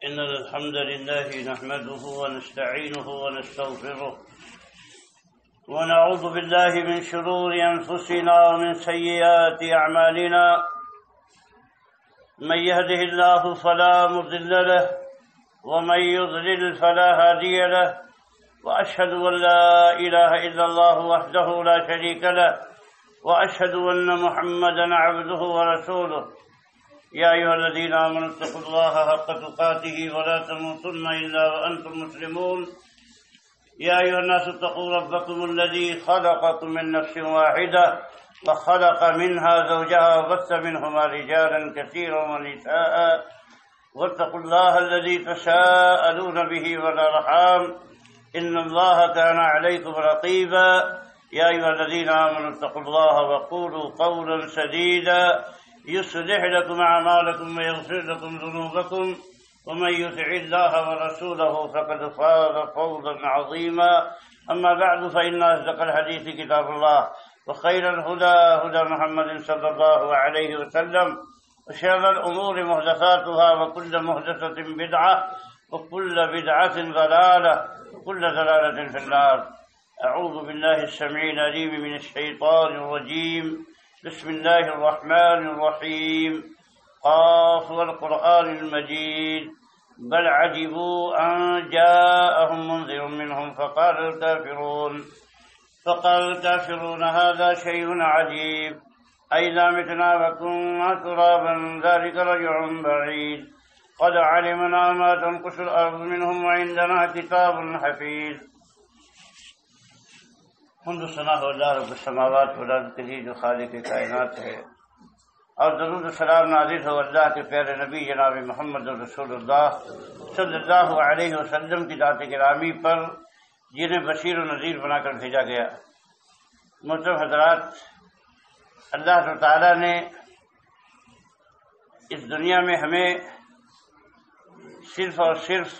إن الحمد لله نحمده ونستعينه ونستغفره ونعوذ بالله من شرور أنفسنا ومن سيئات أعمالنا من يهده الله فلا مضل له ومن يضلل فلا هادي له وأشهد أن لا إله إلا الله وحده لا شريك له وأشهد أن محمدا عبده ورسوله يا أيها الذين آمنوا اتقوا الله حق تقاته ولا تموتن إلا وأنتم مسلمون يا أيها الناس اتقوا ربكم الذي خلقكم من نفس واحدة وخلق منها زوجها وبث منهما رجالا كثيرا ونساء واتقوا الله الذي تساءلون به والأرحام إن الله كان عليكم رقيبا يا أيها الذين آمنوا اتقوا الله وقولوا قولا سديدا يصلح لكم أعمالكم ويغفر لكم ذنوبكم ومن يطع الله ورسوله فقد فاز فوزا عظيما أما بعد فإن أصدق الحديث كتاب الله وخير الهدى هدى محمد صلى الله عليه وسلم وشر الأمور محدثاتها وكل محدثة بدعة وكل بدعة ضلالة وكل ضلالة في النار. أعوذ بالله السميع العليم من الشيطان الرجيم. بسم الله الرحمن الرحيم. قاف والقرآن المجيد بل عجبوا أن جاءهم منذر منهم فقال الكافرون هذا شيء عجيب أئذا متنا وكنا ترابا ذلك رجع بعيد قد علمنا ما تنقص الأرض منهم وعندنا كتاب حفيظ. حمد و ثنا ہو اللہ رب السماوات والارض کے لیے جو خالق کائنات ہے، اور درود و سلام نازل ہو اللہ کے پیارے نبی جناب محمد رسول اللہ صلی اللہ علیہ وسلم کی ذات گرامی پر جنہیں بشیر و نذیر بنا کر بھیجا گیا. محترم حضرات، اللہ تعالیٰ نے اس دنیا میں ہمیں صرف اور صرف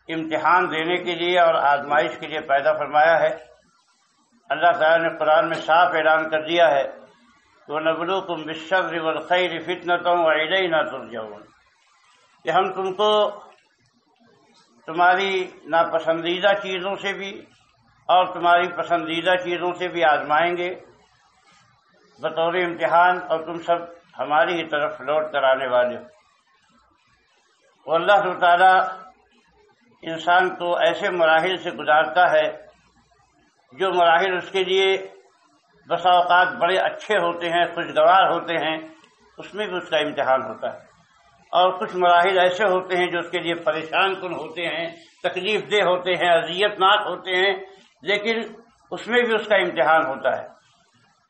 امتحان دینے کے لیے اور آزمائش کے لیے پیدا فرمایا ہے. اللہ تعالیٰ نے قرآن میں صاف اعلان کر دیا ہے وَنَبْلُوكُمْ بِالشَّرِّ وَالْخَيْرِ فِتْنَةً وَإِلَيْنَا تُرْجَعُونَ، کہ ہم تم کو تمہاری ناپسندیدہ چیزوں سے بھی اور تمہاری پسندیدہ چیزوں سے بھی آزمائیں گے بطور امتحان، اور تم سب ہماری ہی طرف لوٹ کر آنے والے ہو. اور اللہ تعالیٰ انسان کو ایسے مراحل سے گزارتا ہے جو مراحل اس کے لیے بسا اوقات بڑے اچھے ہوتے ہیں، خوشگوار ہوتے ہیں، اس میں بھی اس کا امتحان ہوتا ہے. اور کچھ مراحل ایسے ہوتے ہیں جو اس کے لیے پریشان کن ہوتے ہیں، تکلیف دہ ہوتے ہیں، اذیت ناک ہوتے ہیں، لیکن اس میں بھی اس کا امتحان ہوتا ہے.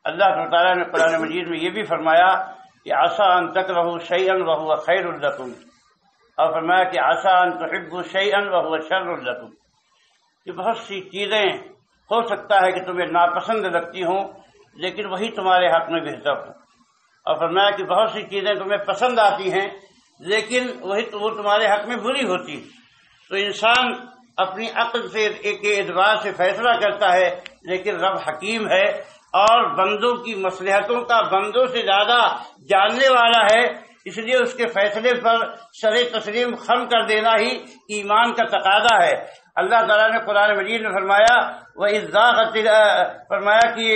اللہ تعالیٰ نے قرآن مجید میں یہ بھی فرمایا کہ عسیٰ ان تکرہوا شیئا وہو خیر لکم، اور فرمایا کہ عسیٰ ان تحبوا شیئا وہو شر لکم، کہ بہت سی چیزیں ہو سکتا ہے کہ تمہیں ناپسند لگتی ہوں لیکن وہی تمہارے حق میں بہتر ہو. اور فرمایا کہ بہت سی چیزیں تمہیں پسند آتی ہیں لیکن وہ تمہارے حق میں بری ہوتی. تو انسان اپنی عقل سے ایک اعتبار سے فیصلہ کرتا ہے، لیکن رب حکیم ہے اور بندوں کی مصلحتوں کا بندوں سے زیادہ جاننے والا ہے، اس لیے اس کے فیصلے پر سر تسلیم خم کر دینا ہی ایمان کا تقاضا ہے. اللہ تعالیٰ نے قرآن مجید میں فرمایا فرمایا کہ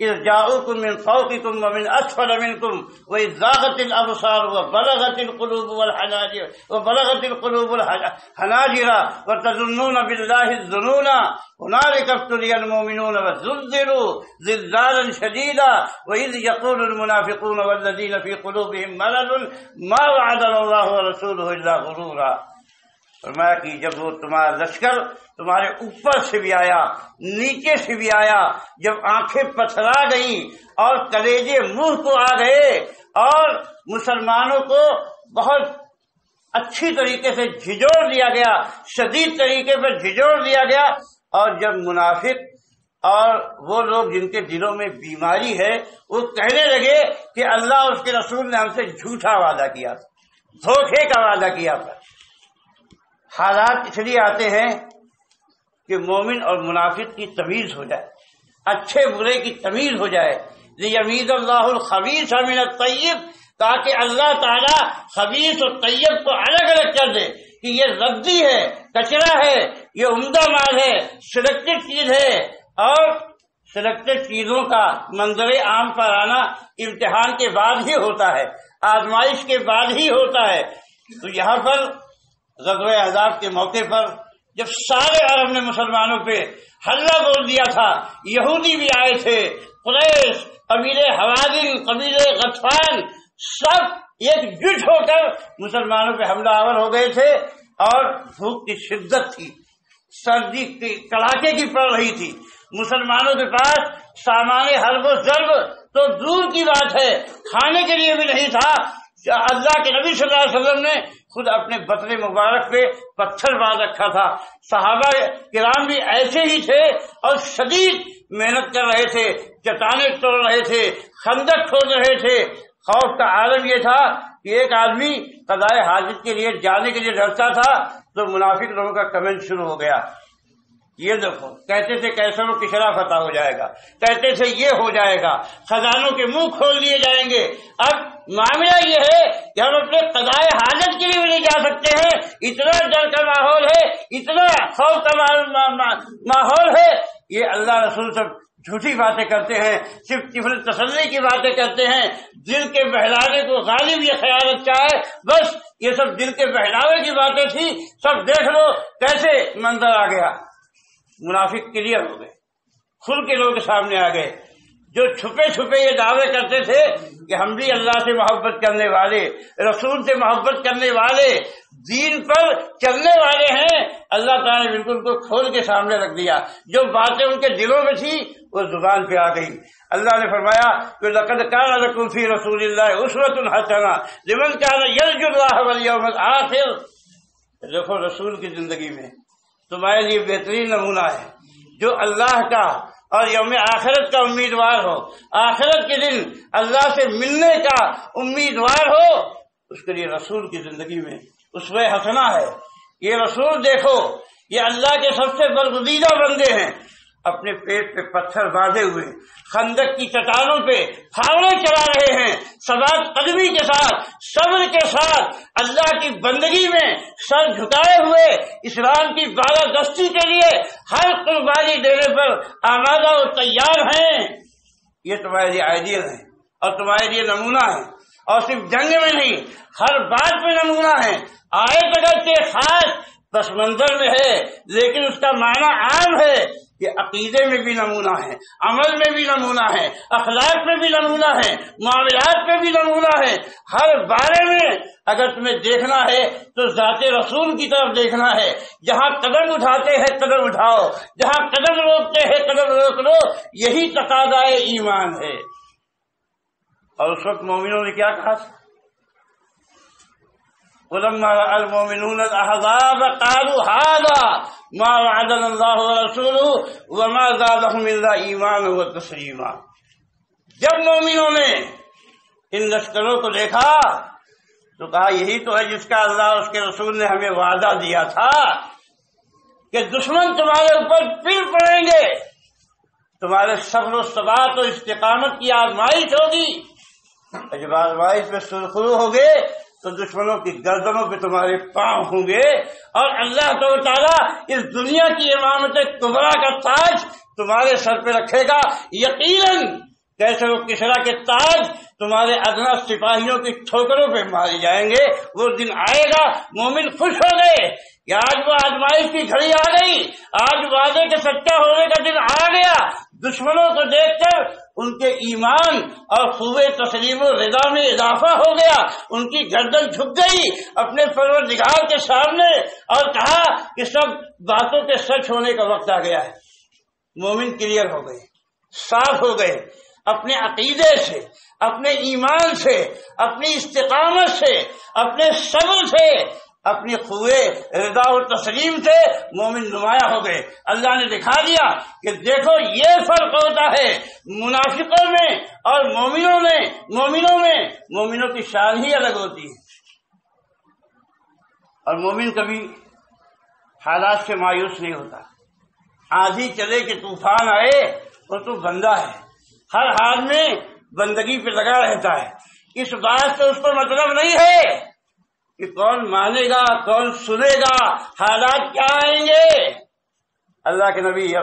اذ جاؤکم من فوقکم ومن اسفل منکم واذ زاغت الابصار وبلغت القلوب الحناجر وتظنون بالله الظنون هنالك ابتلي المؤمنون وزلزلوا زلزالا شديدا واذ يقول المنافقون والذين في قلوبهم مرض ما وعدنا الله ورسوله الا غرورا. فرمایا کہ جب وہ تمہارا لشکر تمہارے اوپر سے بھی آیا، نیچے سے بھی آیا، جب آنکھیں پتھرا گئیں اور کلیجے منہ کو آ گئے اور مسلمانوں کو بہت اچھی طریقے سے جھجوڑ دیا گیا، شدید طریقے پر جھجوڑ دیا گیا، اور جب منافق اور وہ لوگ جن کے دلوں میں بیماری ہے وہ کہنے لگے کہ اللہ اس کے رسول نے ہم سے جھوٹا وعدہ کیا تھا، دھوکے کا وعدہ کیا تھا. حالات اس لیے آتے ہیں کہ مومن اور منافق کی تمیز ہو جائے، اچھے برے کی تمیز ہو جائے. لِيَمِيزَ اللَّهُ الْخَبِيثَ مِنَ الطَّيِّبِ، تاکہ اللہ تعالیٰ خبیث اور طیب کو الگ الگ کر دے کہ یہ ردی ہے، کچرا ہے، یہ عمدہ مال ہے، سلیکٹڈ چیز ہے۔ اور سلیکٹڈ چیزوں کا منظر عام پر آنا امتحان کے بعد ہی ہوتا ہے، آزمائش کے بعد ہی ہوتا ہے۔ تو یہاں پر غزوہ احزاب کے موقع پر جب سارے عرب نے مسلمانوں پہ حلہ بول دیا تھا، یہودی بھی آئے تھے، قریش، قبیلے حوازن، قبیلے غطفان، سب ایک جٹ ہو کر مسلمانوں پہ حملہ آور ہو گئے تھے، اور بھوک کی شدت تھی، سردی کی کڑاکے کی پڑ رہی تھی، مسلمانوں کے پاس سامان حرب و ضرب تو دور کی بات ہے، کھانے کے لیے بھی نہیں تھا۔ اللہ کے نبی صلی اللہ علیہ وسلم نے خود اپنے بطن مبارک پہ پتھر باندھ رکھا تھا، صحابہ کرام بھی ایسے ہی تھے اور شدید محنت کر رہے تھے، چٹانیں توڑ رہے تھے، خندق کھود رہے تھے۔ خوف کا عالم یہ تھا کہ ایک آدمی قضائے حاجت کے لیے جانے کے لیے ڈرتا تھا تو منافق لوگوں کا کمنٹ شروع ہو گیا، یہ دیکھو کہتے تھے کیسر و کسرا فتح ہو جائے گا، کہتے تھے یہ ہو جائے گا، خزانوں کے منہ کھول دیے جائیں گے۔ اب معاملہ یہ ہے کہ ہم اپنے قضائے حاجت کے لیے بھی نہیں جا سکتے ہیں، اتنا ڈر کا ماحول ہے، اتنا خوف کا ماحول ہے۔ یہ اللہ رسول سب جھوٹی باتیں کرتے ہیں، صرف طفل تسلی کی باتیں کرتے ہیں، دل کے بہلانے کو غالب یہ خیال اچھا ہے، بس یہ سب دل کے بہلاوے کی باتیں تھی۔ سب دیکھ لو کیسے منظر آ گیا، منافق کلیئر ہو گئے، کھل کے لوگ سامنے آ گئے۔ جو چھپے چھپے یہ دعوے کرتے تھے کہ ہم بھی اللہ سے محبت کرنے والے، رسول سے محبت کرنے والے، دین پر چلنے والے ہیں، اللہ تعالیٰ نے بالکل کو کھول کے سامنے رکھ دیا۔ جو باتیں ان کے دلوں میں تھی وہ زبان پہ آ گئی۔ اللہ نے فرمایا کہ لقد کان لکم فی رسول اللہ اسوۃ حسنہ لمن کان یرجو اللہ والیوم الآخر۔ دیکھو رسول کی زندگی میں تمہارے لیے بہترین نمونہ ہے، جو اللہ کا اور یوم آخرت کا امیدوار ہو، آخرت کے دن اللہ سے ملنے کا امیدوار ہو، اس کے لیے رسول کی زندگی میں اسوہ حسنہ ہے۔ یہ رسول دیکھو، یہ اللہ کے سب سے برگزیدہ بندے ہیں، اپنے پیٹ پہ پتھر باندھے ہوئے خندق کی چٹانوں پہ پھاوڑے چلا رہے ہیں، ثبات قدمی کے ساتھ، صبر کے ساتھ، اللہ کی بندگی میں سر جھکائے ہوئے اسلام کی بالادستی کے لیے ہر قربانی دینے پر آمادہ اور تیار ہیں۔ یہ تمہارے لیے آئیڈیل ہے اور تمہارے لیے نمونہ ہے، اور صرف جنگ میں نہیں، ہر بات میں نمونہ ہے۔ آیت اگرچہ خاص پس منظر میں ہے لیکن اس کا معنی عام ہے کہ عقیدے میں بھی نمونہ ہے، عمل میں بھی نمونہ ہے، اخلاق میں بھی نمونہ ہے، معاملات میں بھی نمونہ ہے۔ ہر بارے میں اگر تمہیں دیکھنا ہے تو ذات رسول کی طرف دیکھنا ہے۔ جہاں قدم اٹھاتے ہیں قدم اٹھاؤ، جہاں قدم روکتے ہیں قدم روک لو، یہی تقاضائے ایمان ہے۔ اور اس وقت مومنوں نے کیا کہا؟ ولما رأى المؤمنون الأحزاب قالوا هذا ما وعدنا الله ورسوله وما زادهم إلا إيمانا وتسليما۔ جب مومنوں نے ان لشکروں کو دیکھا تو کہا یہی تو ہے جس کا اللہ اور اس کے رسول نے ہمیں وعدہ دیا تھا کہ دشمن تمہارے اوپر پھر پڑیں گے، تمہارے صبر و ثبات و استقامت کی آزمائش ہوگی۔ جب آزمائش میں سرخرو ہوگے تو دشمنوں کی گردنوں پہ تمہارے پاؤں ہوں گے، اور اللہ تعالیٰ اس دنیا کی امامت کبریٰ کا تاج تمہارے سر پہ رکھے گا۔ یقیناً کیسے وہ کسریٰ کے تاج تمہارے ادنا سپاہیوں کی ٹھوکروں پہ مارے جائیں گے۔ وہ دن آئے گا، مومن خوش ہو گئے کہ آج وہ آزمائش کی گھڑی آ گئی، آج وعدے کے سچا ہونے کا دن آ گیا۔ دشمنوں کو دیکھ کر ان کے ایمان اور خوب تسلیم و رضا میں اضافہ ہو گیا، ان کی گردن جھک گئی اپنے پروردگار کے سامنے، اور کہا کہ سب باتوں کے سچ ہونے کا وقت آ گیا ہے۔ مومن کلیئر ہو گئے، صاف ہو گئے، اپنے عقیدے سے، اپنے ایمان سے، اپنی استقامت سے، اپنے صبر سے، اپنی خوبے رضا و تسلیم سے مومن نمایاں ہو گئے۔ اللہ نے دکھا دیا کہ دیکھو یہ فرق ہوتا ہے منافقوں میں اور مومنوں میں۔ مومنوں کی شان ہی الگ ہوتی ہے، اور مومن کبھی حالات سے مایوس نہیں ہوتا۔ آندھی چلے کہ طوفان آئے، وہ تو بندہ ہے، ہر حال میں بندگی پہ لگا رہتا ہے۔ اس بات سے اس کو مطلب نہیں ہے کہ کون مانے گا کون سنے گا، حالات کیا آئیں گے۔ اللہ کے نبی صلی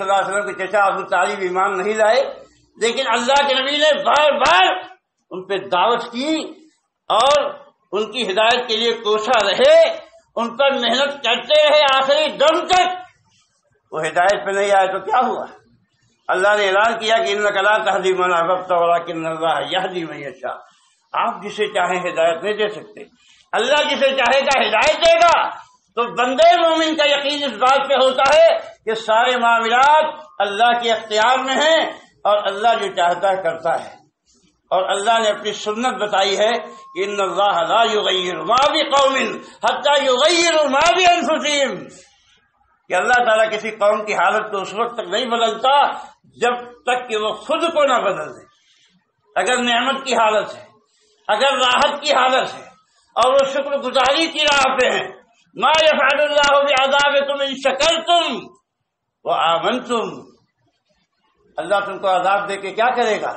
اللہ علیہ وسلم کے چچا ابو طالب ایمان نہیں لائے، لیکن اللہ کے نبی نے بار بار ان پہ دعوت کی اور ان کی ہدایت کے لیے کوشاں رہے، ان پر محنت کرتے رہے آخری دم تک۔ وہ ہدایت پہ نہیں آئے تو کیا ہوا؟ اللہ نے اعلان کیا کہ انک لا تہدی من احببت ولکن اللہ یہدی من یشاء۔ آپ جسے چاہیں ہدایت نہیں دے سکتے، اللہ جسے چاہے گا ہدایت دے گا۔ تو بندے مومن کا یقین اس بات پہ ہوتا ہے کہ سارے معاملات اللہ کے اختیار میں ہیں اور اللہ جو چاہتا ہے کرتا ہے۔ اور اللہ نے اپنی سنت بتائی ہے کہ ان اللہ لا یغیر ما بقوم حتی یغیروا ما بانفسہم، کہ اللہ تعالیٰ کسی قوم کی حالت کو اس وقت تک نہیں بدلتا جب تک کہ وہ خود کو نہ بدل دے۔ اگر نعمت کی حالت ہے، اگر راحت کی حالت ہے اور وہ شکر گزاری کی راہ پہ ہیں، ما یفعل اللہ بعذابکم ان شکرتم وآمنتم، اللہ تم کو عذاب دے کے کیا کرے گا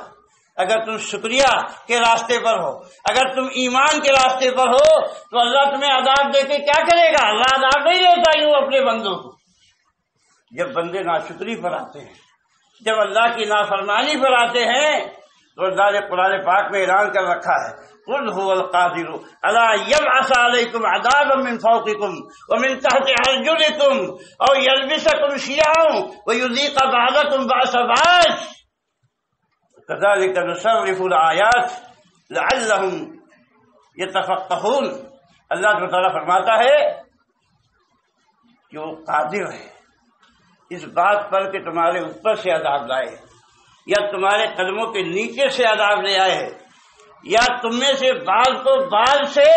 اگر تم شکریہ کے راستے پر ہو، اگر تم ایمان کے راستے پر ہو تو اللہ تمہیں عذاب دے کے کیا کرے گا؟ اللہ عذاب نہیں دیتا یوں اپنے بندوں کو۔ جب بندے ناشکری پر آتے ہیں، جب اللہ کی نافرمانی پر آتے ہیں تو اللہ نے قرآن پاک میں اعلان کر رکھا ہے قل هو القادر علی یبعث علیکم عذابا من فوقکم ومن تحت ارجلکم او یلبسکم شیعا ویذیق بعضکم بأس بعض کذلک نصرف الآیات لعلہم یتفقہون۔ اللہ تعالیٰ فرماتا ہے کہ وہ قادر ہے اس بات پر کہ تمہارے اوپر سے عذاب لائے، یا تمہارے قدموں کے نیچے سے عذاب لے آئے، یا تم میں سے بعض کو بعض سے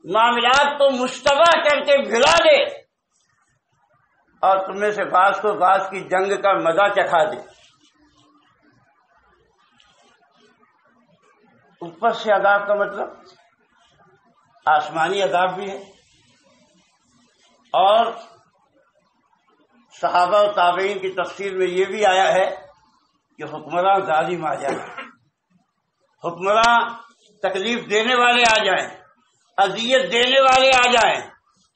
معاملات کو مشتبہ کر کے بھلا دے، اور تم میں سے بعض کو بعض کی جنگ کا مزہ چکھا دے۔ اوپر سے عذاب کا مطلب آسمانی عذاب بھی ہے، اور صحابہ و تابعین کی تفسیر میں یہ بھی آیا ہے کہ حکمراں ظالم آ جائیں، حکمراں تکلیف دینے والے آ جائیں، اذیت دینے والے آ جائیں۔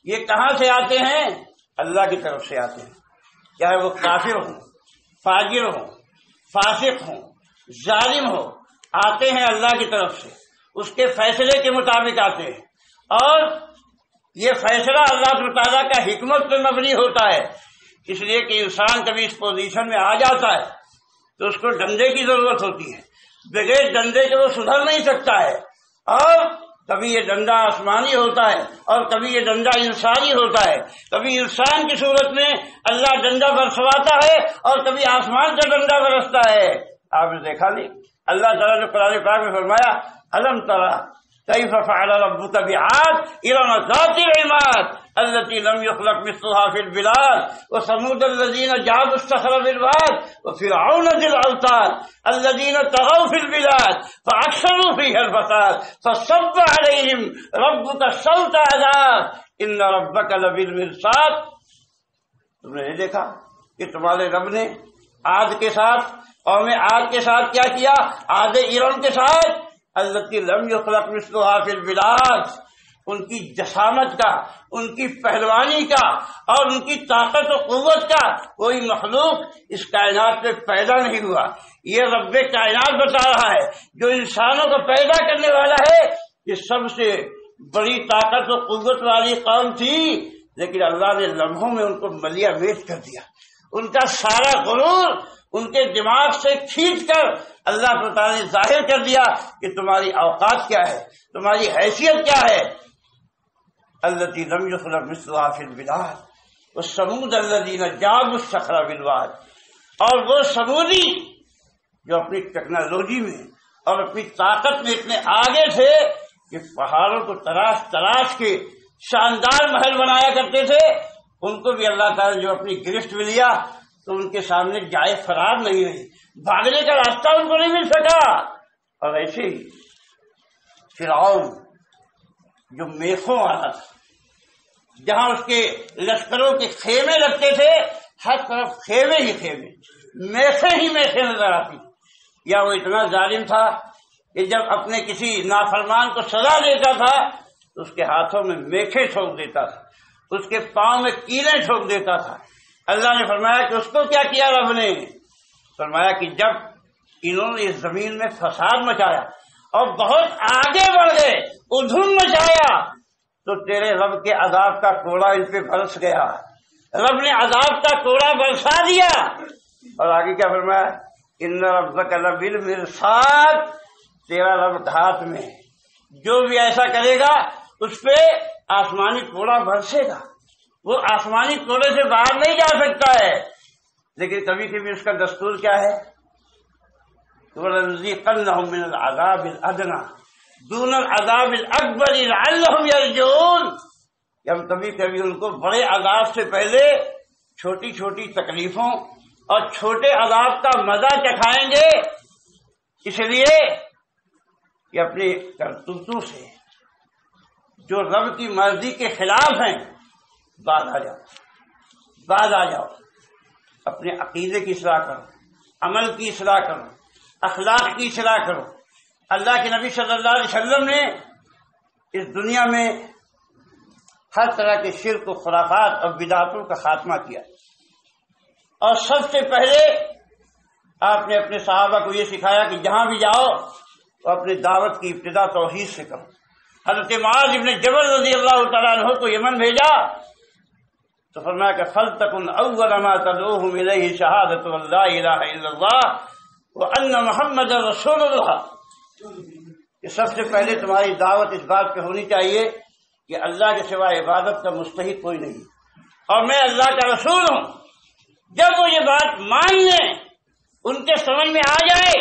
یہ کہاں سے آتے ہیں؟ اللہ کی طرف سے آتے ہیں، چاہے وہ کافر ہوں، فاجر ہوں، فاسق ہوں، ظالم ہو، آتے ہیں اللہ کی طرف سے، اس کے فیصلے کے مطابق آتے ہیں۔ اور یہ فیصلہ اللہ تعالیٰ کا حکمت پہ مبنی ہوتا ہے، اس لیے کہ انسان کبھی اس پوزیشن میں آ جاتا ہے تو اس کو ڈنڈے کی ضرورت ہوتی ہے، بغیر ڈنڈے کے وہ سدھر نہیں سکتا ہے۔ اور کبھی یہ ڈنڈا آسمانی ہوتا ہے اور کبھی یہ ڈنڈا انسانی ہوتا ہے، کبھی انسان کی صورت میں اللہ ڈنڈا برسواتا ہے اور کبھی آسمان سے ڈنڈا برستا ہے۔ آپ نے دیکھا نہیں اللہ تعالیٰ نے قرآن پاک میں فرمایا الم تری کیف فعل ربک بعاد ارم ذات العماد التي لم يخلق مثلها في البلاد وثمود الذين جابوا الصخر بالواد وفرعون ذي الاوتاد الذين طغوا في البلاد فاكثروا فيها الفساد فصب عليهم ربك سوط عذاب ان ربك لبالمرصاد۔ تم نے دیکھا کہ تمہارے رب نے عاد کے ساتھ، قوم عاد کے ساتھ کیا کیا؟ عاد ارم کے ساتھ التي لم يخلق مثلها في البلاد، ان کی جسامت کا، ان کی پہلوانی کا اور ان کی طاقت و قوت کا کوئی مخلوق اس کائنات میں پیدا نہیں ہوا۔ یہ رب کائنات بتا رہا ہے جو انسانوں کو پیدا کرنے والا ہے۔ یہ سب سے بڑی طاقت و قوت والی قوم تھی، لیکن اللہ نے لمحوں میں ان کو ملیہ میٹ کر دیا۔ ان کا سارا غرور ان کے دماغ سے کھینچ کر اللہ تعالیٰ نے ظاہر کر دیا کہ تمہاری اوقات کیا ہے، تمہاری حیثیت کیا ہے۔ الذی لم یخلق مثلها فی البلاد والثمود الذین جابوا الصخر بالواد، اور وہ سمودی جو اپنی ٹیکنالوجی میں اور اپنی طاقت میں اتنے آگے تھے کہ پہاڑوں کو تراش تراش کے شاندار محل بنایا کرتے تھے، ان کو بھی اللہ تعالیٰ نے جو اپنی گرفت میں لیا تو ان کے سامنے جائے فرار نہیں رہی، بھاگنے کا راستہ ان کو نہیں مل سکا۔ اور ایسے ہی فرعون جو میخوں والا تھا، جہاں اس کے لشکروں کے خیمے لگتے تھے، ہر طرف خیمے ہی خیمے، میخیں ہی میخیں نظر آتی، یا وہ اتنا ظالم تھا کہ جب اپنے کسی نافرمان کو سزا دیتا تھا تو اس کے ہاتھوں میں میخیں ٹھوک دیتا تھا، اس کے پاؤں میں کیلیں ٹھوک دیتا تھا۔ اللہ نے فرمایا کہ اس کو کیا کیا رب نے؟ فرمایا کہ جب انہوں نے اس زمین میں فساد مچایا اور بہت آگے بڑھ گئے، ادھم مچایا، تو تیرے رب کے عذاب کا کوڑا ان پہ برس گیا، رب نے عذاب کا کوڑا برسا دیا۔ اور آگے کیا فرمایا؟ ان ربک لبالمرصاد، تیرا رب ہاتھ میں، جو بھی ایسا کرے گا اس پہ آسمانی کوڑا برسے گا، وہ آسمانی کوڑے سے باہر نہیں جا سکتا ہے۔ لیکن کبھی کبھی اس کا دستور کیا ہے؟ وَلَنُذِيقَنَّهُم مِّنَ الْعَذَابِ الْأَدْنَىٰ دُونَ الْعَذَابِ الْأَكْبَرِ لَعَلَّهُمْ يَرْجِعُونَ، کہ ہم کبھی کبھی ان کو بڑے عذاب سے پہلے چھوٹی چھوٹی تکلیفوں اور چھوٹے عذاب کا مزہ چکھائیں گے، اس لیے کہ اپنی کرتوتوں سے جو رب کی مرضی کے خلاف ہیں باز آ جاؤ، اپنے عقیدے کی اصلاح کرو، عمل کی اصلاح کرو، اخلاق کی اصلاح کرو۔ اللہ کے نبی صلی اللہ علیہ وسلم نے اس دنیا میں ہر طرح کے شرک و خرافات اور بدعتوں کا خاتمہ کیا، اور سب سے پہلے آپ نے اپنے صحابہ کو یہ سکھایا کہ جہاں بھی جاؤ تو اپنی دعوت کی ابتدا توحید سے کرو۔ حضرت معاذ ابن جبل رضی اللہ تعالیٰ عنہ کو یمن بھیجا تو فرمایا کہ فَلْتَكُنْ أَوَّلَ مَا تَدْعُوهُمْ إِلَيْهِ شَهَادَةُ أَن لَّا إِلَٰهَ إِلَّا اللَّهُ وَأَنَّ مُحَمَّدًا رَّسُولُ اللَّهِ، کہ سب سے پہلے تمہاری دعوت اس بات پہ ہونی چاہیے کہ اللہ کے سوا عبادت کا مستحق کوئی نہیں اور میں اللہ کا رسول ہوں۔ جب وہ یہ بات مان لیں، ان کے سمجھ میں آ جائے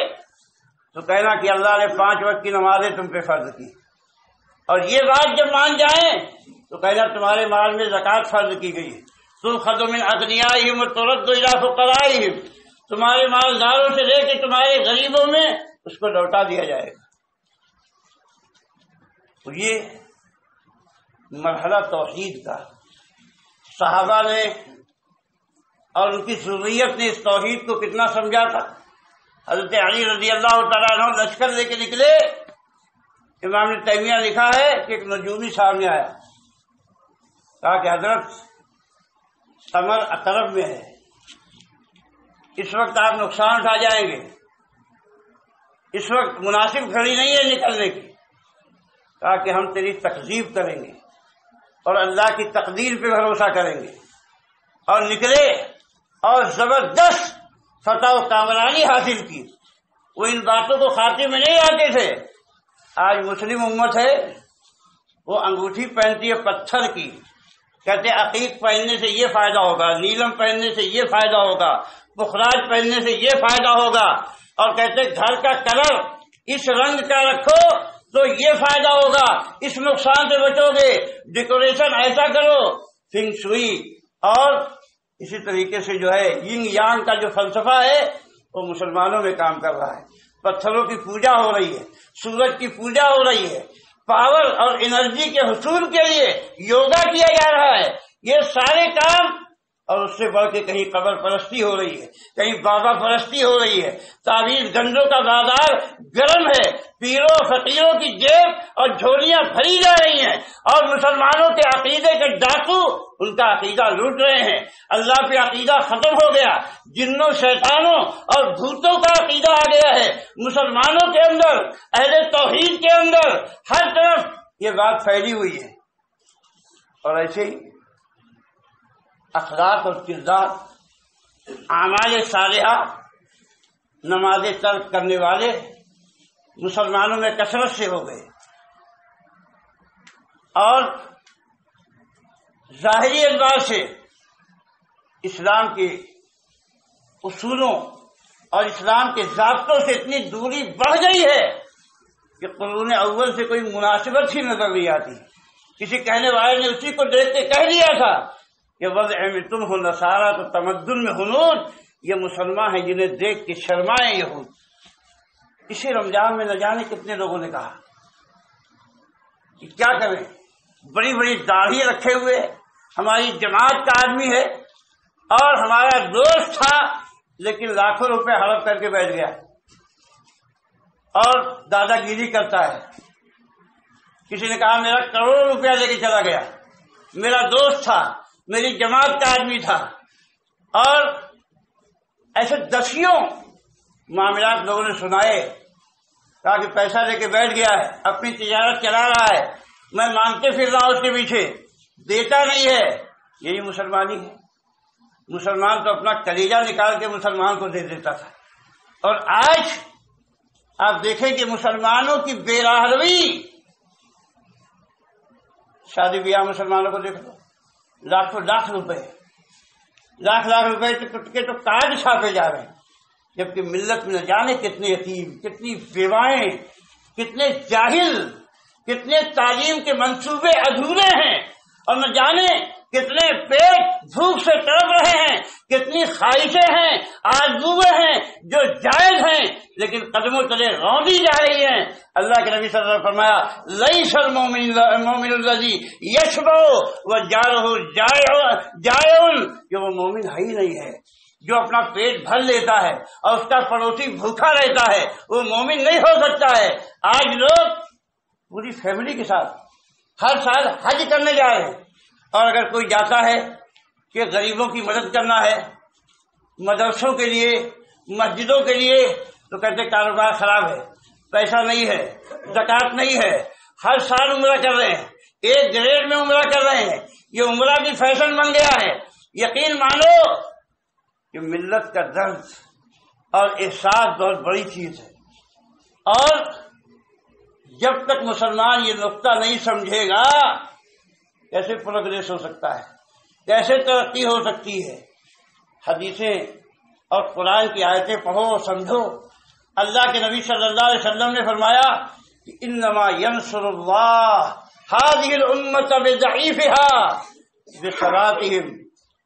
تو کہنا کہ اللہ نے 5 وقت کی نمازیں تم پہ فرض کی، اور یہ بات جب مان جائیں تو کہنا تمہارے مال میں زکوٰۃ فرض کی گئی، تؤخذ من اغنیائہم وترد الی فقرائہم، تمہارے مالداروں سے لے کے تمہارے غریبوں میں اس کو لوٹا دیا جائے گا۔ تو یہ مرحلہ توحید کا صحابہ نے اور ان کی ذریت نے اس توحید کو کتنا سمجھا تھا۔ حضرت علی رضی اللہ تعالیٰ عنہ لشکر لے کے نکلے، امام ابن تیمیہ لکھا ہے کہ ایک نجومی سامنے آیا، کہا کہ حضرت قمر عقرب میں ہے، اس وقت آپ نقصان اٹھا جائیں گے، اس وقت مناسب گھڑی نہیں ہے نکلنے کی۔ کہا کہ ہم تیری تکذیب کریں گے اور اللہ کی تقدیر پہ بھروسہ کریں گے، اور نکلے اور زبردست فتح و کامرانی حاصل کی۔ وہ ان باتوں کو خاطر میں نہیں آتے تھے۔ آج مسلم امت ہے، وہ انگوٹھی پہنتی ہے پتھر کی، کہتے عقیق پہننے سے یہ فائدہ ہوگا، نیلم پہننے سے یہ فائدہ ہوگا، پخراج پہننے سے یہ فائدہ ہوگا، اور کہتے گھر کا کلر اس رنگ کا رکھو تو یہ فائدہ ہوگا، اس نقصان سے بچو گے، ڈیکوریشن ایسا کرو، فنگ شوئی۔ اور اسی طریقے سے جو ہے ینگ یانگ کا جو فلسفہ ہے وہ مسلمانوں میں کام کر رہا ہے۔ پتھروں کی پوجا ہو رہی ہے، سورج کی پوجا ہو رہی ہے، پاور اور انرجی کے حصول کے لیے یوگا کیا جا رہا ہے۔ یہ سارے کام، اور اس سے بڑھ کے کہیں قبر پرستی ہو رہی ہے، کہیں بابا پرستی ہو رہی ہے، تعویذ گنجوں کا بازار گرم ہے، پیروں فقیروں کی جیب اور جھولیاں بھری جا رہی ہیں، اور مسلمانوں کے عقیدے کے ڈاکو ان کا عقیدہ لوٹ رہے ہیں۔ اللہ پہ عقیدہ ختم ہو گیا، جنوں شیطانوں اور بھوتوں کا عقیدہ آ گیا ہے مسلمانوں کے اندر، اہل توحید کے اندر، ہر طرف یہ بات پھیلی ہوئی ہے۔ اور ایسے ہی اخلاق اور کردار، اعمال صالحہ، نماز ترک کرنے والے مسلمانوں میں کثرت سے ہو گئے، اور ظاہری اعتبار سے اسلام کے اصولوں اور اسلام کے ضابطوں سے اتنی دوری بڑھ گئی ہے کہ قرون اول سے کوئی مناسبت ہی نظر نہیں آتی۔ کسی کہنے والے نے اسی کو دیکھ کے کہہ دیا تھا کہ وضع میں تم ہو نصارہ تو تمدن میں ہنود، یہ مسلمان ہیں جنہیں دیکھ کے شرمائے یہود۔ اسی رمضان میں نہ جانے کتنے لوگوں نے کہا کہ کیا کریں، بڑی بڑی داڑھی رکھے ہوئے ہماری جماعت کا آدمی ہے اور ہمارا دوست تھا، لیکن لاکھوں روپے ہڑپ کر کے بیٹھ گیا۔ اور دادا گیری کرتا ہے. کسی نے کہا میرا کروڑوں روپیہ لے کے چلا گیا، میرا دوست تھا، میری جماعت کا آدمی تھا، اور ایسے دسیوں معاملات لوگوں نے سنائے. کہا کہ پیسہ لے کے بیٹھ گیا ہے، اپنی تجارت چلا رہا ہے، میں مانگتے پھر رہا ہوں اس کے پیچھے، دیتا نہیں ہے. یہی مسلمانی ہے. مسلمان تو اپنا کلیجہ نکال کے مسلمان کو دے دیتا تھا. اور آج آپ دیکھیں کہ مسلمانوں کی بے راہ روی. شادی بیاہ مسلمانوں کو دیکھ لو، لاکھوں لاکھ روپے، لاکھ روپے کے تو کارڈ چھاپے جا رہے ہیں، جبکہ ملت میں نہ جانے کتنے یتیم، کتنی بیوائیں، کتنے جاہل، کتنے تعلیم کے منصوبے ادھورے ہیں، اور نہ جانے کتنے پیٹ بھوک سے تڑپ رہے ہیں، کتنی خواہشیں ہیں، آرزویں ہیں جو جائز ہیں لیکن قدموں تلے روندی جا رہی ہیں. اللہ کے نبی صلی اللہ علیہ وسلم نے فرمایا لیس المؤمن الذی یشبع وجارہ جائع، کہ وہ مومن ہے ہی نہیں ہے جو اپنا پیٹ بھر لیتا ہے اور اس کا پڑوسی بھوکا رہتا ہے، وہ مومن نہیں ہو سکتا ہے. آج لوگ پوری فیملی کے ساتھ ہر سال حج کرنے جا رہے ہیں، اور اگر کوئی جاتا ہے کہ غریبوں کی مدد کرنا ہے، مدرسوں کے لیے، مسجدوں کے لیے، تو کہتے کاروبار خراب ہے، پیسہ نہیں ہے، زکوٰۃ نہیں ہے. ہر سال عمرہ کر رہے ہیں، ایک گریڈ میں عمرہ کر رہے ہیں، یہ عمرہ بھی فیشن بن گیا ہے. یقین مانو کہ ملت کا درد اور احساس بہت بڑی چیز ہے، اور جب تک مسلمان یہ نقطہ نہیں سمجھے گا کیسے پروگریس ہو سکتا ہے، کیسے ترقی ہو سکتی ہے. حدیثیں اور قرآن کی آیتیں پڑھو اور سمجھو. اللہ کے نبی صلی اللہ علیہ وسلم نے فرمایا کہ انما ینصر اللہ هذه الامة بضعیفها بصلاتهم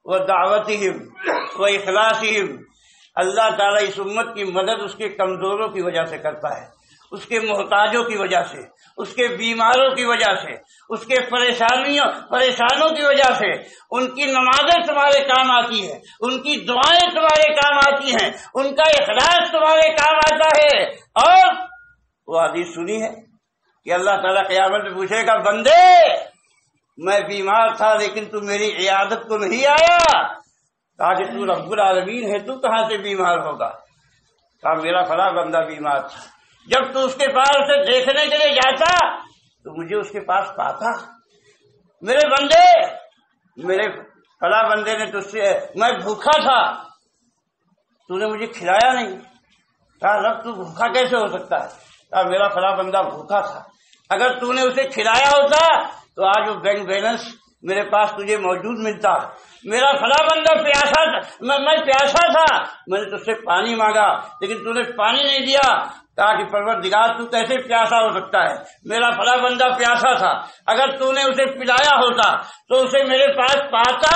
ودعوتهم واخلاصهم. اللہ تعالیٰ اس امت کی مدد اس کے کمزوروں کی وجہ سے کرتا ہے، اس کے محتاجوں کی وجہ سے، اس کے بیماروں کی وجہ سے، اس کے پریشانوں کی وجہ سے. ان کی نمازیں تمہارے کام آتی ہیں، ان کی دعائیں تمہارے کام آتی ہیں، ان کا اخلاص تمہارے کام آتا ہے. اور وہ حدیث سنی ہے کہ اللہ تعالیٰ قیامت میں پوچھے گا بندے میں بیمار تھا لیکن تو میری عیادت کو نہیں آیا. کہا کہ تو رب العالمین ہے، تو کہاں سے بیمار ہوگا؟ کہا میرا فلاں بندہ بیمار تھا. جب تو اس کے پاس اسے دیکھنے کے لیے جاتا تو مجھے اس کے پاس پاتا. میرے بندے، میرے فلاں بندے نے تجھ سے، میں بھوکا تھا تو نے مجھے کھلایا نہیں. کہا رب تو بھوکا کیسے ہو سکتا ہے؟ کہا میرا فلاں بندہ بھوکا تھا، اگر تو نے اسے کھلایا ہوتا تو آج وہ بینک بیلنس میرے پاس تجھے موجود ملتا. میرا فلاں بندہ پیاسا تھا، میں پیاسا تھا، میں نے تجھ سے پانی مانگا لیکن تو نے پانی نہیں دیا. کہا کہ پروردگار تو کیسے پیاسا ہو سکتا ہے؟ میرا فلاں بندہ پیاسا تھا، اگر تو نے اسے پلایا ہوتا تو اسے میرے پاس پاتا.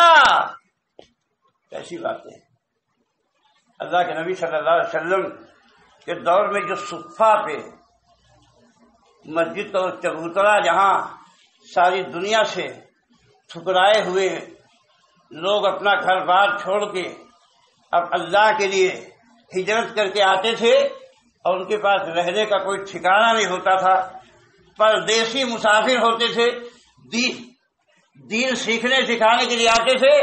کیسی باتیں. اللہ کے نبی صلی اللہ علیہ وسلم کے دور میں جو صفہ پہ مسجد اور چبوترا جہاں ساری دنیا سے ٹھکرائے ہوئے لوگ اپنا گھر بار چھوڑ کے اب اللہ کے لیے ہجرت کر کے آتے تھے اور ان کے پاس رہنے کا کوئی ٹھکانہ نہیں ہوتا تھا، پردیسی مسافر ہوتے تھے، دین سیکھنے سکھانے کے لیے آتے تھے.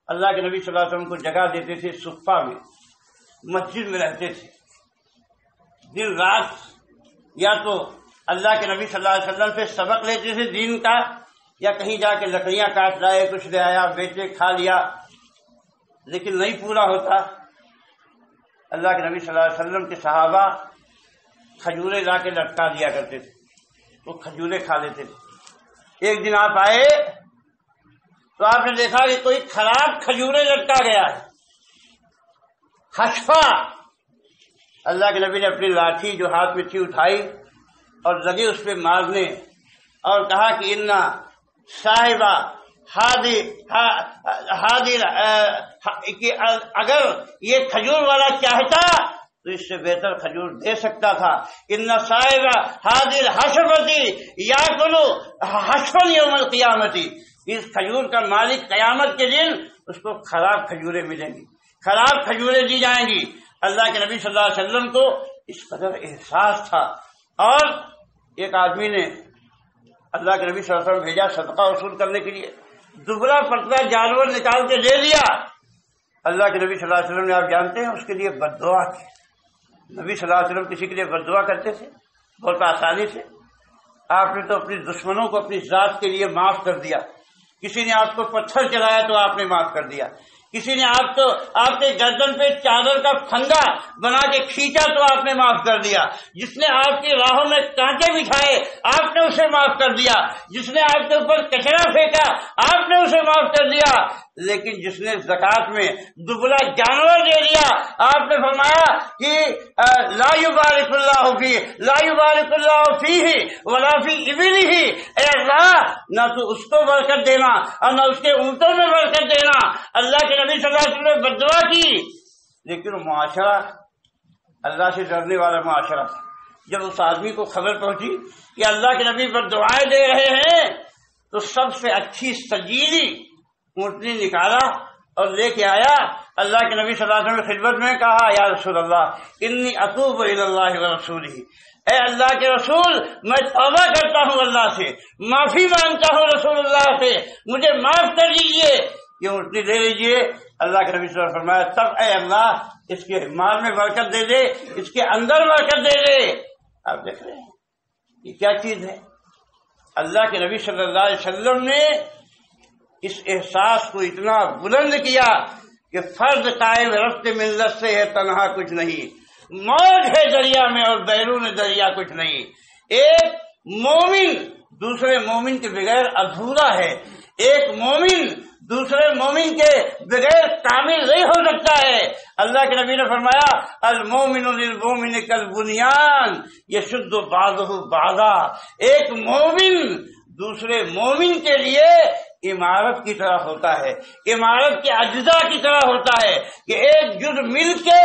اللہ کے نبی صلی اللہ علیہ وسلم کو جگہ دیتے تھے، صفہ میں مسجد میں رہتے تھے. دن رات یا تو اللہ کے نبی صلی اللہ علیہ وسلم سے سبق لیتے تھے دین کا، یا کہیں جا کے لکڑیاں کاٹ لائے، کچھ لے آیا، بیچے، کھا لیا، لیکن نہیں پورا ہوتا. اللہ کے نبی صلی اللہ علیہ وسلم کے صحابہ کھجورے لا کے لٹکا دیا کرتے تھے، وہ کھجورے کھا لیتے تھے. ایک دن آپ آئے تو آپ نے دیکھا کہ کوئی خراب کھجورے لٹکا گیا ہے، حشفہ. اللہ کے نبی نے اپنی لاٹھی جو ہاتھ میں تھی اٹھائی اور لگے اس پہ مارنے، اور کہا کہ انا صاحبہ حاضر، اگر یہ کھجور والا چاہتا تو اس سے بہتر کھجور دے سکتا تھا. ان صاحبہ حاضر حشفتی یا کلو حشفن یوم القیامتی، اس کھجور کا مالک قیامت کے دن اس کو خراب کھجوریں ملیں گی، خراب کھجوریں دی جائیں گی. اللہ کے نبی صلی اللہ علیہ وسلم کو اس قدر احساس تھا۔ اور ایک آدمی نے اللہ کے نبی صلی اللہ علیہ وسلم بھیجا صدقہ وصول کرنے کے لیے، دبلا پتلا جانور نکال کے دے دیا۔ اللہ کے نبی صلی اللہ علیہ وسلم نے، آپ جانتے ہیں، اس کے لیے بد دعا کی۔ نبی صلی اللہ علیہ وسلم کسی کے لیے بد دعا کرتے تھے بہت آسانی سے۔ آپ نے تو اپنے دشمنوں کو اپنی ذات کے لیے معاف کر دیا۔ کسی نے آپ کو پتھر چلایا تو آپ نے معاف کر دیا، کسی نے آپ کے گردن پہ چادر کا پھنگا بنا کے کھینچا تو آپ نے معاف کر دیا، جس نے آپ کی راہوں میں کانٹے بچھائے آپ نے اسے معاف کر دیا، جس نے آپ کے اوپر کچرا پھینکا آپ نے اسے معاف کر دیا، لیکن جس نے زکوٰۃ میں دبلا جانور دے دیا آپ نے فرمایا کہ لا یبارک اللہ فیہ لا یبارک اللہ فیہ ولا فی ابلہ، اے اللہ نہ تو اس کو برکت دینا اور نہ اس کے اونٹوں میں برکت دینا۔ اللہ کے نبی صلی اللہ علیہ وسلم نے بد دعا کی، لیکن معاشرہ اللہ سے ڈرنے والا معاشرہ، جب اس آدمی کو خبر پہنچی کہ اللہ کے نبی بد دعائیں دے رہے ہیں تو سب سے اچھی سجیلی اونٹنی نکالا اور لے کے آیا۔ اللہ کے نبی صلی اللہ علیہ وسلم کی خدمت میں کہا، یا رسول اللہ انی اتوب الی اللہ ورسولہ، اے اللہ کے رسول میں توبہ کرتا ہوں اللہ سے، معافی مانگتا ہوں رسول اللہ سے، مجھے معاف کر دیجیے، یہ اونٹنی دے لیجیے۔ اللہ کے نبی صلی اللہ علیہ وسلم فرمایا، تب اے اللہ اس کے مال میں برکت دے دے، اس کے اندر برکت دے دے۔ آپ دیکھ رہے ہیں یہ کیا چیز ہے؟ اللہ کے نبی صلی اللہ علیہ وسلم نے اس احساس کو اتنا بلند کیا کہ فرض قائم رفت ملت سے ہے تنہا کچھ نہیں، موج ہے دریا میں اور بیرون دریا کچھ نہیں۔ ایک مومن دوسرے مومن کے بغیر ادھورا ہے، ایک مومن دوسرے مومن کے بغیر کامل نہیں ہو سکتا ہے۔ اللہ کے نبی نے فرمایا، المومن للمومن کالبنیان یشد بعضہ بعضا، ایک مومن دوسرے مومن کے لیے عمارت کی طرح ہوتا ہے، عمارت کے اجزاء کی طرح ہوتا ہے کہ ایک جز مل کے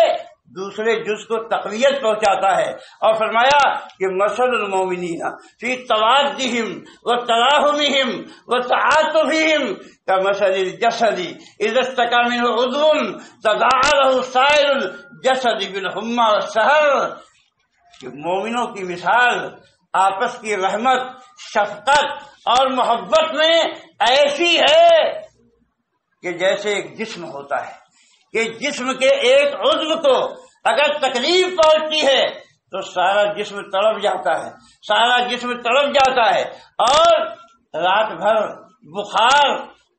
دوسرے جز کو تقویت پہنچاتا ہے۔ اور فرمایا کہ مثل المومنین فی توادہم وتراحمہم وتعاطفہم کمثل الجسد اذا اشتکى منہ عضو تداعی لہ سائر الجسد بالحمى والسہر، کہ مومنوں کی مثال آپس کی رحمت، شفقت اور محبت میں ایسی ہے کہ جیسے ایک جسم ہوتا ہے کہ جسم کے ایک عضو کو اگر تکلیف پہنچتی ہے تو سارا جسم تڑپ جاتا ہے، سارا جسم تڑپ جاتا ہے اور رات بھر بخار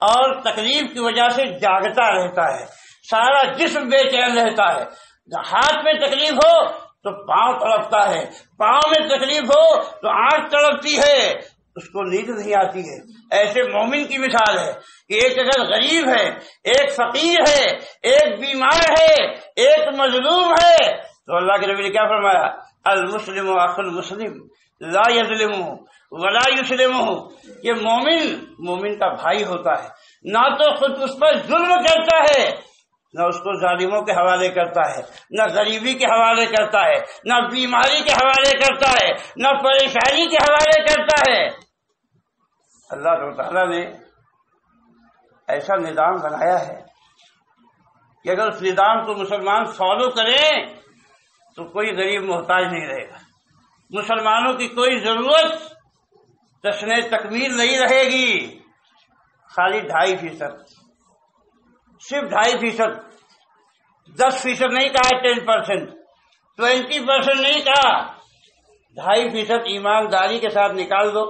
اور تکلیف کی وجہ سے جاگتا رہتا ہے، سارا جسم بے چین رہتا ہے۔ ہاتھ میں تکلیف ہو تو پاؤں تڑپتا ہے، پاؤں میں تکلیف ہو تو آنکھ تڑپتی ہے، اس کو نیند نہیں آتی ہے۔ ایسے مومن کی مثال ہے کہ ایک اگر غریب ہے، ایک فقیر ہے، ایک بیمار ہے، ایک مظلوم ہے، تو اللہ کے نبی نے کیا فرمایا، المسلم اخو المسلم لا یظلمہ ولا یسلمہ، یہ مومن کا بھائی ہوتا ہے، نہ تو خود اس پر ظلم کرتا ہے، نہ اس کو ظالموں کے حوالے کرتا ہے، نہ غریبی کے حوالے کرتا ہے، نہ بیماری کے حوالے کرتا ہے، نہ پریشانی کے حوالے کرتا ہے۔ اللہ تعالیٰ نے ایسا نظام بنایا ہے کہ اگر اس نظام کو مسلمان فالو کریں تو کوئی غریب محتاج نہیں رہے گا، مسلمانوں کی کوئی ضرورت تشنہ تکمیل نہیں رہے گی۔ خالی 2.5%، صرف 2.5%، 10% نہیں کہا، 10%، 20% نہیں کہا، 2.5% ایمانداری کے ساتھ نکال دو،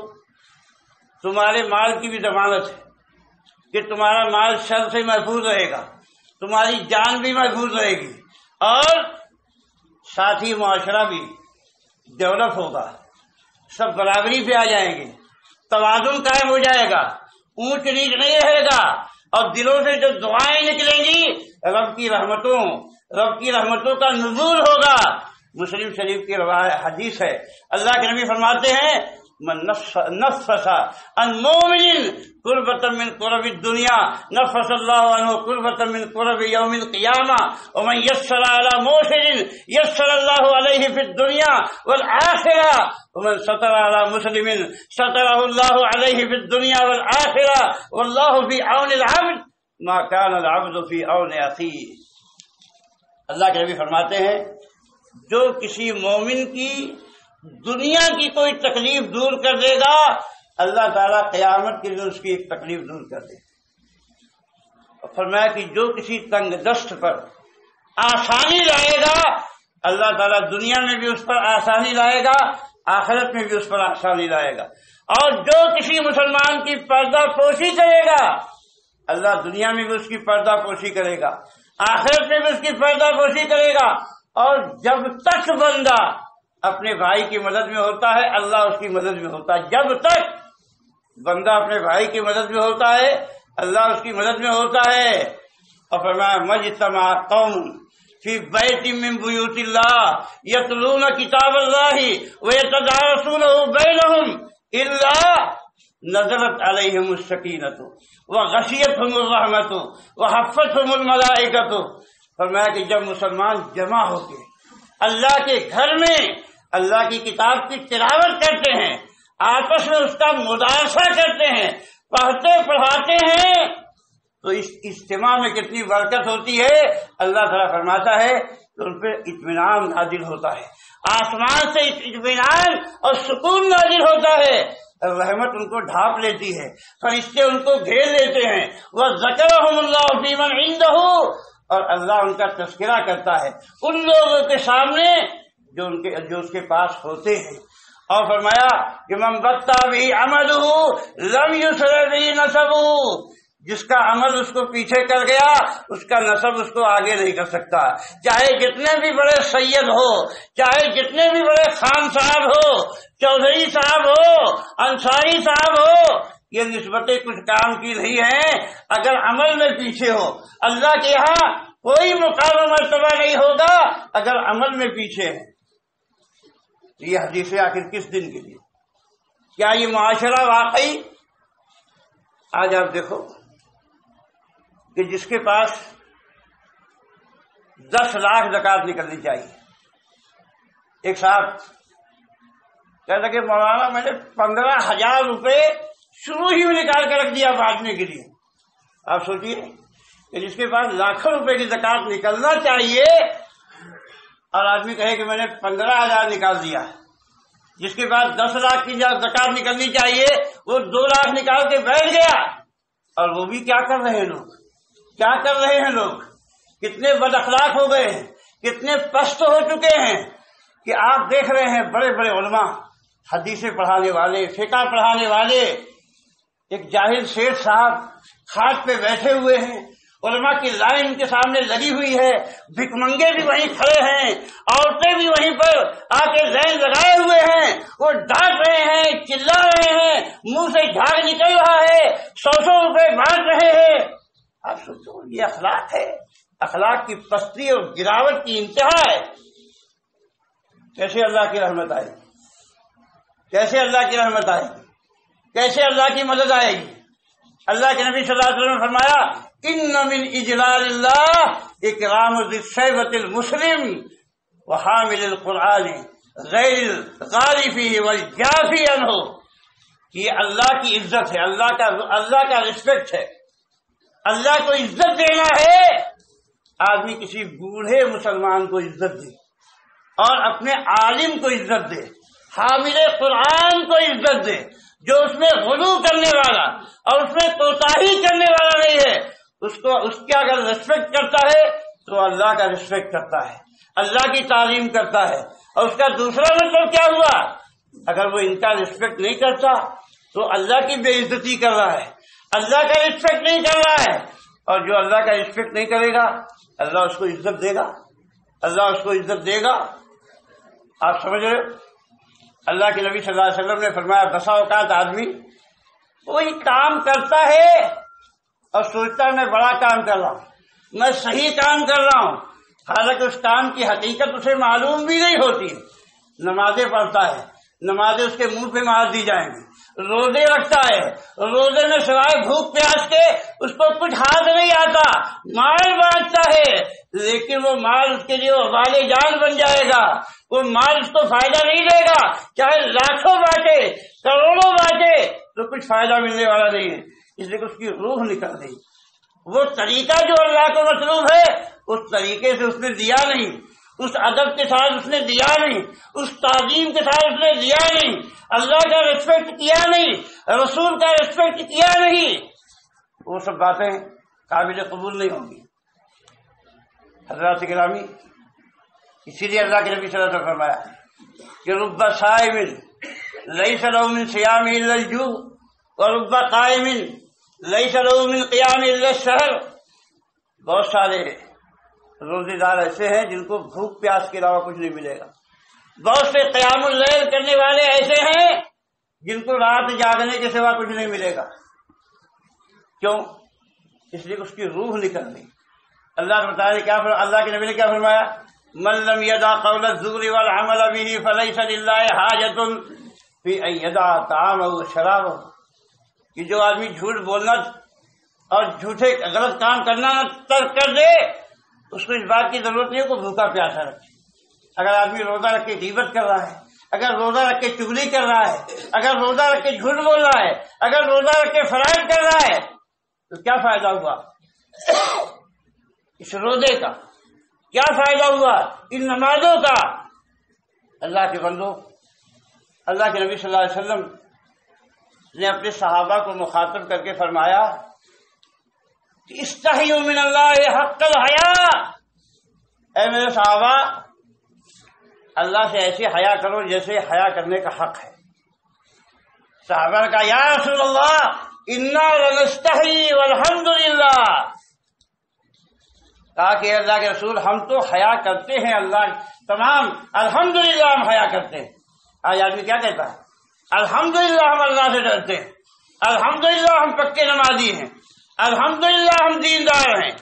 تمہارے مال کی بھی ضمانت ہے کہ تمہارا مال شر سے محفوظ رہے گا، تمہاری جان بھی محفوظ رہے گی، اور ساتھ ہی معاشرہ بھی ڈیولپ ہوگا، سب برابری پہ آ جائیں گے، توازن قائم ہو جائے گا، اونچ نیچ نہیں رہے گا، اور دلوں سے جو دعائیں نکلیں گی رب کی رحمتوں کا نزول ہوگا۔ مسلم شریف کی حدیث ہے، اللہ کے نبی فرماتے ہیں، من نفس عن مومن قربۃ من قرب الدنیا نفس اللہ عنہ قربۃ من قرب یوم القیامہ ومن یسر علی موسر یسر اللہ علیہ فی الدنیا والآخرہ ومن ستر علی مسلم سترہ اللہ علیہ فی الدنیا والآخرہ واللہ فی عون العبد ما کان العبد فی عون اخیہ۔ اللہ کے نبی فرماتے ہیں، جو کسی مومن کی دنیا کی کوئی تکلیف دور کر دے گا اللہ تعالیٰ قیامت کے دن اس کی ایک تکلیف دور کر دے گا۔ اور فرمایا کہ جو کسی تنگ دست پر آسانی لائے گا اللہ تعالیٰ دنیا میں بھی اس پر آسانی لائے گا، آخرت میں بھی اس پر آسانی لائے گا۔ اور جو کسی مسلمان کی پردہ پوشی کرے گا اللہ دنیا میں بھی اس کی پردہ پوشی کرے گا، آخرت میں بھی اس کی پردہ پوشی کرے گا۔ اور جب تک بندہ اپنے بھائی کی مدد میں ہوتا ہے اللہ اس کی مدد میں ہوتا ہے، جب تک بندہ اپنے بھائی کی مدد میں ہوتا ہے اللہ اس کی مدد میں ہوتا ہے۔ اور فرمایا مجتمع قوم فی بیت من بیوت اللہ یتلون کتاب اللہ ویتدارسونہ بینہم الا نزلت علیہم السکینۃ وغشیتہم الرحمۃ وحفتہم الملائکۃ۔ فرمایا کہ جب مسلمان جمع ہو کے اللہ کے گھر میں اللہ کی کتاب کی تلاوت کرتے ہیں، آپس میں اس کا مدارسہ کرتے ہیں، پڑھتے پڑھاتے ہیں، تو اس اجتماع میں کتنی برکت ہوتی ہے۔ اللہ تعالیٰ فرماتا ہے کہ ان پہ اطمینان نازل ہوتا ہے، آسمان سے اطمینان اور سکون نازل ہوتا ہے، رحمت ان کو ڈھانپ لیتی ہے، فرشتے ان کو گھیر لیتے ہیں، وَذَكَرَهُمُ اللَّهُ فِي مَنْ عِندَهُ، اور اللہ ان کا تذکرہ کرتا ہے ان لوگوں کے سامنے جو اس کے پاس ہوتے ہیں۔ اور فرمایا کہ من بطا بھی عملہ لم یسرع بھی نسبہ، جس کا عمل اس کو پیچھے کر گیا اس کا نسب اس کو آگے نہیں کر سکتا، چاہے جتنے بھی بڑے سید ہو، چاہے جتنے بھی بڑے خان صاحب ہو، چودھری صاحب ہو، انصاری صاحب ہو، یہ نسبتیں کچھ کام کی نہیں ہیں اگر عمل میں پیچھے ہو۔ اللہ کے یہاں کوئی مقام و مرتبہ نہیں ہوگا اگر عمل میں پیچھے ہے۔ یہ حدیث آخر کس دن کے لیے؟ کیا یہ معاشرہ واقعی آج آپ دیکھو کہ جس کے پاس 10 لاکھ زکوٰۃ نکلنی چاہیے، ایک صاحب کہتا کہ مولانا میں نے 15,000 روپے شروع ہی میں نکال کر رکھ دیا بانٹنے کے لیے۔ آپ سوچیے کہ جس کے پاس لاکھوں روپے کی زکوٰۃ نکلنا چاہیے اور آدمی کہے کہ میں نے 15,000 نکال دیا، جس کے پاس 10 لاکھ کی زکوٰۃ نکلنی چاہیے وہ 2 لاکھ نکال کے بیٹھ گیا۔ اور وہ بھی کیا کر رہے ہیں لوگ، کیا کر رہے ہیں لوگ، کتنے بد اخلاق ہو گئے ہیں، کتنے پست ہو چکے ہیں کہ آپ دیکھ رہے ہیں بڑے بڑے علماء، حدیثیں پڑھانے والے، فقہ پڑھانے والے، ایک جاہل شیخ صاحب کھاٹ پہ بیٹھے ہوئے ہیں، علماء کی لائن ان کے سامنے لگی ہوئی ہے، بھک منگے بھی وہیں کھڑے ہیں، عورتیں بھی وہیں پر آ کے لائن لگائے ہوئے ہیں، وہ ڈانٹ رہے ہیں، چلا رہے ہیں، منہ سے جھاگ نکل رہا ہے، 100 روپے بانٹ رہے ہیں۔ آپ سوچو یہ اخلاق ہے، اخلاق کی پستی اور گراوٹ کی انتہا ہے۔ کیسے اللہ کی رحمت آئے گی، کیسے اللہ کی رحمت آئے گی، کیسے اللہ کی مدد آئے گی؟ اللہ کے نبی صلی اللہ علیہ وسلم نے فرمایا ان من اجلال اللہ اکرام ذی الشیبۃ المسلم وحامل القرآن غیر الغال فیہ والجافی عنہ، یہ اللہ کی عزت ہے، اللہ کا رسپیکٹ ہے، اللہ کو عزت دینا ہے۔ آدمی کسی بوڑھے مسلمان کو عزت دے اور اپنے عالم کو عزت دے، حامل قرآن کو عزت دے، جو اس میں غلو کرنے والا اور اس میں کوتاہی کرنے والا نہیں ہے، اس کی اگر ریسپیکٹ کرتا ہے تو اللہ کا ریسپیکٹ کرتا ہے، اللہ کی تعظیم کرتا ہے۔ اور اس کا دوسرا مطلب کیا ہوا؟ اگر وہ ان کا ریسپیکٹ نہیں کرتا تو اللہ کی بے عزتی کر رہا ہے، اللہ کا ریسپیکٹ نہیں کر رہا ہے۔ اور جو اللہ کا ریسپیکٹ نہیں کرے گا اللہ اس کو عزت دے گا، اللہ اس کو عزت دے گا۔ آپ سمجھ رہے ہو؟ اللہ کے نبی صلی اللہ علیہ وسلم نے فرمایا بسا اوقات آدمی کوئی کام کرتا ہے اور سوچتا ہے میں بڑا کام کر رہا ہوں، میں صحیح کام کر رہا ہوں، حالانکہ اس کام کی حقیقت اسے معلوم بھی نہیں ہوتی۔ نمازیں پڑھتا ہے، نمازیں اس کے منہ پہ مار دی جائیں گی، روزے رکھتا ہے، روزے میں سوائے بھوک پیاس کے اس کو کچھ ہاتھ نہیں آتا، مال بانٹتا ہے، لیکن وہ مال اس کے لیے وبال جان بن جائے گا، وہ مال اس کو فائدہ نہیں دے گا، چاہے لاکھوں بانٹے، کروڑوں بانٹے تو کچھ فائدہ ملنے والا نہیں ہے، اس لیے کہ اس کی روح نکل گئی۔ وہ طریقہ جو اللہ کو مطلوب ہے اس طریقے سے اس نے دیا نہیں، اس ادب کے ساتھ اس نے دیا نہیں، اس تعظیم کے ساتھ اس نے دیا نہیں، اللہ کا ریسپیکٹ کیا نہیں، رسول کا ریسپیکٹ کیا نہیں، وہ سب باتیں قابل قبول نہیں ہوں گی۔ حضرات گرامی، اسی لیے اللہ کے نبی صلی اللہ علیہ وسلم نے فرمایا کہ رب صائم لیس له من صیامہ الا الجوع ورب قائم لیس له من قیام الا السحر۔ بہت سارے روزے دار ایسے ہیں جن کو بھوک پیاس کے علاوہ کچھ نہیں ملے گا، بہت سے قیام اللیل کرنے والے ایسے ہیں جن کو رات جاگنے کے سوا کچھ نہیں ملے گا۔ کیوں؟ اس لیے اس کی روح نکل گئی۔ اللہ کے نبی نے کیا فرمایا؟ من لم يدع قول الزور والعمل به فليس لله حاجة في ان يدع طعامه وشرابه، کہ جو آدمی جھوٹ بولنا اور جھوٹے غلط کام کرنا نہ ترک کر دے، اس کو اس بات کی ضرورت نہیں ہے کہ بھوکا پیاسا رکھے۔ اگر آدمی روزہ رکھ کے غیبت کر رہا ہے، اگر روزہ رکھ کے چغلی کر رہا ہے، اگر روزہ رکھ کے جھوٹ بول رہا ہے، اگر روزہ رکھ کے فرائض کر رہا ہے، تو کیا فائدہ ہوا اس روزے کا؟ کیا فائدہ ہوا ان نمازوں کا؟ اللہ کے بندو، اللہ کے نبی صلی اللہ علیہ وسلم نے اپنے صحابہ کو مخاطب کر کے فرمایا کہ استحیوا من اللہ حق الحیا، اے میرے صحابہ، اللہ سے ایسے حیا کرو جیسے حیا کرنے کا حق ہے۔ صحابہ نے کہا یا رسول اللہ انا لنستحی والحمدللہ، کہا کہ اللہ کے رسول ہم تو حیا کرتے ہیں، اللہ تمام الحمدللہ ہم حیا کرتے ہیں۔ آج آدمی کیا کہتا ہے؟ الحمدللہ ہم اللہ سے ڈرتے ہیں، الحمدللہ ہم پکے نمازی ہیں، الحمدللہ ہم دیندار ہیں۔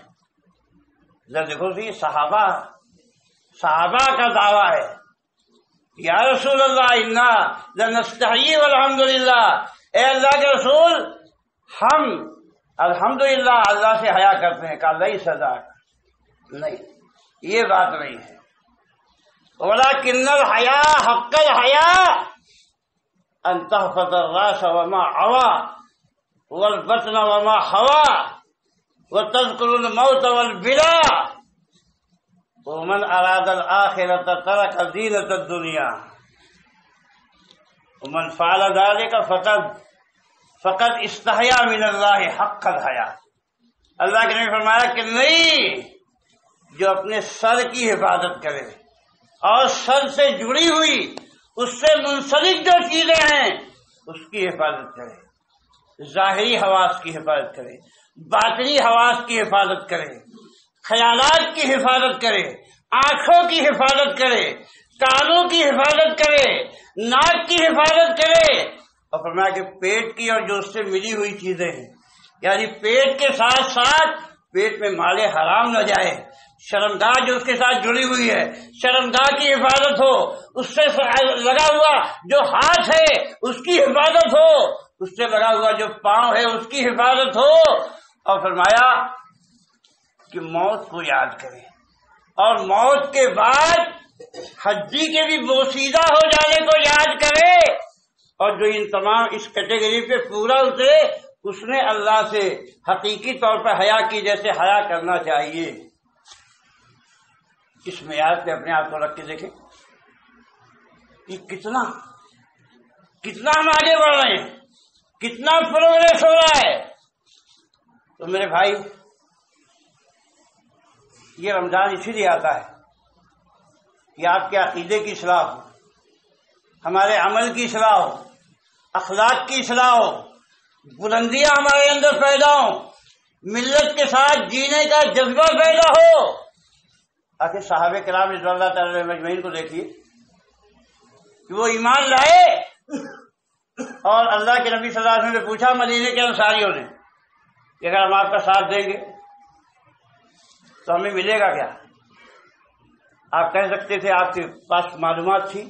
ذرا دیکھو سی، صحابہ کا دعویٰ ہے یا رسول اللہ انا لنستحی والحمدللہ، اے اللہ کے رسول ہم الحمدللہ اللہ سے حیا کرتے ہیں۔ کہا نہیں صدق، نہیں، یہ بات نہیں ہے۔ ولکن الحیا حق الحیا ان تحفظ الراس وما عوى والبطن وما حوى وتذكر الموت والبلا ومن اراد الآخرة ترك زینة الدنیا ومن فعل ذلك فقد استحیا من اللہ حق الحیا۔ اللہ کے نبی فرمایا کہ نہیں، جو اپنے سر کی حفاظت کرے اور سر سے جڑی ہوئی اس سے منسلک جو چیزیں ہیں اس کی حفاظت کرے، ظاہری حواس کی حفاظت کرے، باطنی حواس کی حفاظت کرے، خیالات کی حفاظت کرے، آنکھوں کی حفاظت کرے، کانوں کی حفاظت کرے، ناک کی حفاظت کرے، اور فرمایا کہ پیٹ کی اور جو اس سے ملی ہوئی چیزیں ہیں، یعنی پیٹ کے ساتھ ساتھ پیٹ میں مال حرام نہ جائے، شرمگاہ جو اس کے ساتھ جڑی ہوئی ہے شرمگاہ کی حفاظت ہو، اس سے لگا ہوا جو ہاتھ ہے اس کی حفاظت ہو، اس سے لگا ہوا جو پاؤں ہے اس کی حفاظت ہو، اور فرمایا کہ موت کو یاد کرے، اور موت کے بعد حجی کے بھی بوسیدہ ہو جانے کو یاد کرے، اور جو ان تمام اس کیٹیگری پہ پورا اترے اس نے اللہ سے حقیقی طور پر حیا کی جیسے حیا کرنا چاہیے۔ اس معیار پہ اپنے آپ کو رکھ کے دیکھیں کہ کتنا ہم آگے بڑھ رہے ہیں، کتنا پروگریس ہو رہا ہے۔ تو میرے بھائی، یہ رمضان اسی لیے آتا ہے کہ آپ کے عقیدے کی اصلاح ہو، ہمارے عمل کی اصلاح ہو، اخلاق کی اصلاح ہو، بلندیاں ہمارے اندر پیدا ہوں، ملت کے ساتھ جینے کا جذبہ پیدا ہو۔ آخر صحابہ کرام رضی اللہ تعالی عنہم اجمعین کو دیکھیے کہ وہ ایمان لائے، اور اللہ کے نبی صلی اللہ علیہ وسلم نے پوچھا مدینے کے انصاریوں نے کہ اگر ہم آپ کا ساتھ دیں گے تو ہمیں ملے گا کیا؟ آپ کہہ سکتے تھے، آپ کے پاس معلومات تھی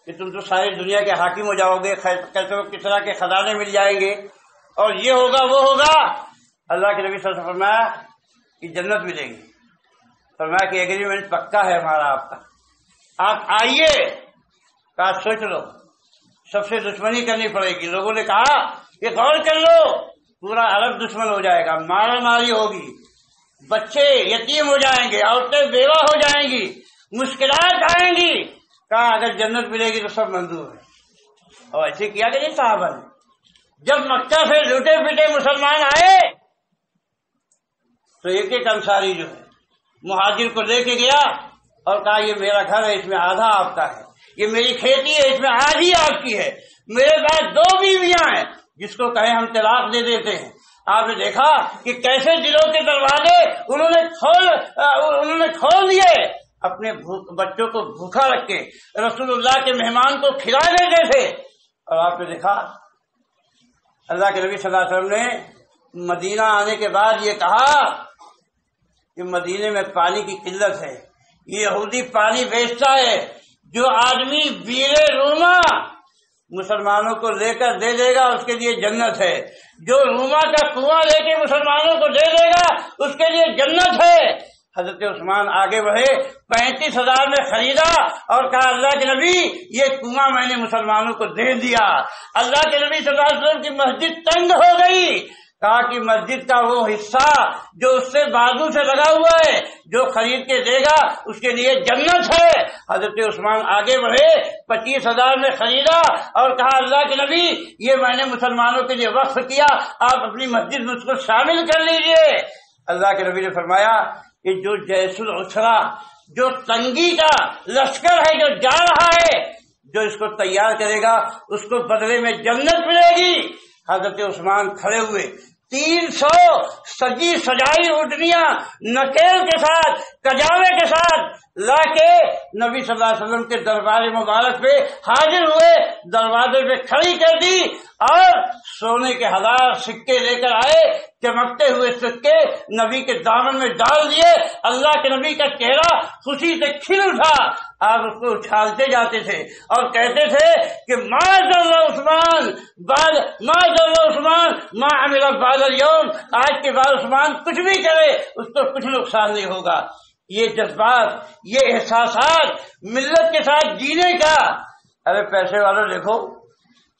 کہ تم تو ساری دنیا کے حاکم ہو جاؤ گے، کیسے کس طرح کے خزانے مل جائیں گے، اور یہ ہوگا وہ ہوگا۔ اللہ کے نبی صلی اللہ علیہ وسلم فرمایا کہ جنت ملے گی، فرمایا کہ ایگریمنٹ پکا ہے ہمارا آپ کا، آپ آئیے۔ کہا سوچ لو، سب سے دشمنی کرنی پڑے گی۔ لوگوں نے کہا کہ غور کر لو، پورا عرب دشمن ہو جائے گا، مارا ماری ہوگی، بچے یتیم ہو جائیں گے، عورتیں بیوہ ہو جائیں گی، مشکلات آئیں گی، کہا اگر جنت ملے گی تو سب منظور ہے۔ اور ایسے کیا کہ نہیں صحابہ نے، جب مکہ سے لوٹے پیٹے مسلمان آئے تو ایک ایک انصاری جو ہے مہاجر کو لے کے گیا اور کہا یہ میرا گھر ہے، اس میں آدھا آپ کا ہے، یہ میری کھیتی ہے، اس میں آدھی آپ کی ہے، میرے پاس 2 بیویاں ہیں، جس کو کہیں ہم طلاق دے دیتے ہیں۔ آپ نے دیکھا کہ کیسے دلوں کے دروازے انہوں نے کھول دیے، اپنے بچوں کو بھوکا رکھ کے رسول اللہ کے مہمان کو کھلا دیتے تھے۔ اور آپ نے دیکھا اللہ کے نبی صلی اللہ علیہ وسلم نے مدینہ آنے کے بعد یہ کہا کہ مدینے میں پانی کی قلت ہے، یہ یہودی پانی بیچتا ہے، جو آدمی بیر روما مسلمانوں کو لے کر دے دے گا اس کے لیے جنت ہے، جو روما کا کنواں لے کے مسلمانوں کو دے دے گا اس کے لیے جنت ہے۔ حضرت عثمان آگے بڑھے، 35,000 میں خریدا اور کہا اللہ کے نبی یہ کنواں میں نے مسلمانوں کو دے دیا۔ اللہ کے نبی صلی اللہ علیہ وسلم کی مسجد تنگ ہو گئی، کہا کہ مسجد کا وہ حصہ جو اس سے بازو سے لگا ہوا ہے جو خرید کے دے گا اس کے لیے جنت ہے۔ حضرت عثمان آگے بڑھے، 25,000 میں خریدا اور کہا اللہ کے نبی یہ میں نے مسلمانوں کے لیے وقف کیا، آپ اپنی مسجد میں اس کو شامل کر لیجئے۔ اللہ کے نبی نے فرمایا کہ جو جیش العسرہ، جو تنگی کا لشکر ہے جو جا رہا ہے، جو اس کو تیار کرے گا اس کو بدلے میں جنت ملے گی۔ حضرت عثمان کھڑے ہوئے، 300 سجی سجائی اٹھنیاں نکیل کے ساتھ، کجاوے کے ساتھ لا کے نبی صلی اللہ علیہ وسلم کے دربار مبارک پہ حاضر ہوئے، دروازے پہ کھڑی کر دی اور سونے کے 1000 سکے لے کر آئے، چمکتے ہوئے سکے نبی کے دامن میں ڈال دیے۔ اللہ کے نبی کا چہرہ خوشی سے کھل اٹھا، آپ اس کو اچھالتے جاتے تھے اور کہتے تھے کہ ما ضر عثمان ما عمل بعد اليوم، آج کے بعد عثمان کچھ بھی کرے اس کو کچھ نقصان نہیں ہوگا۔ یہ جذبات، یہ احساسات ملت کے ساتھ جینے کا۔ ارے پیسے والوں دیکھو،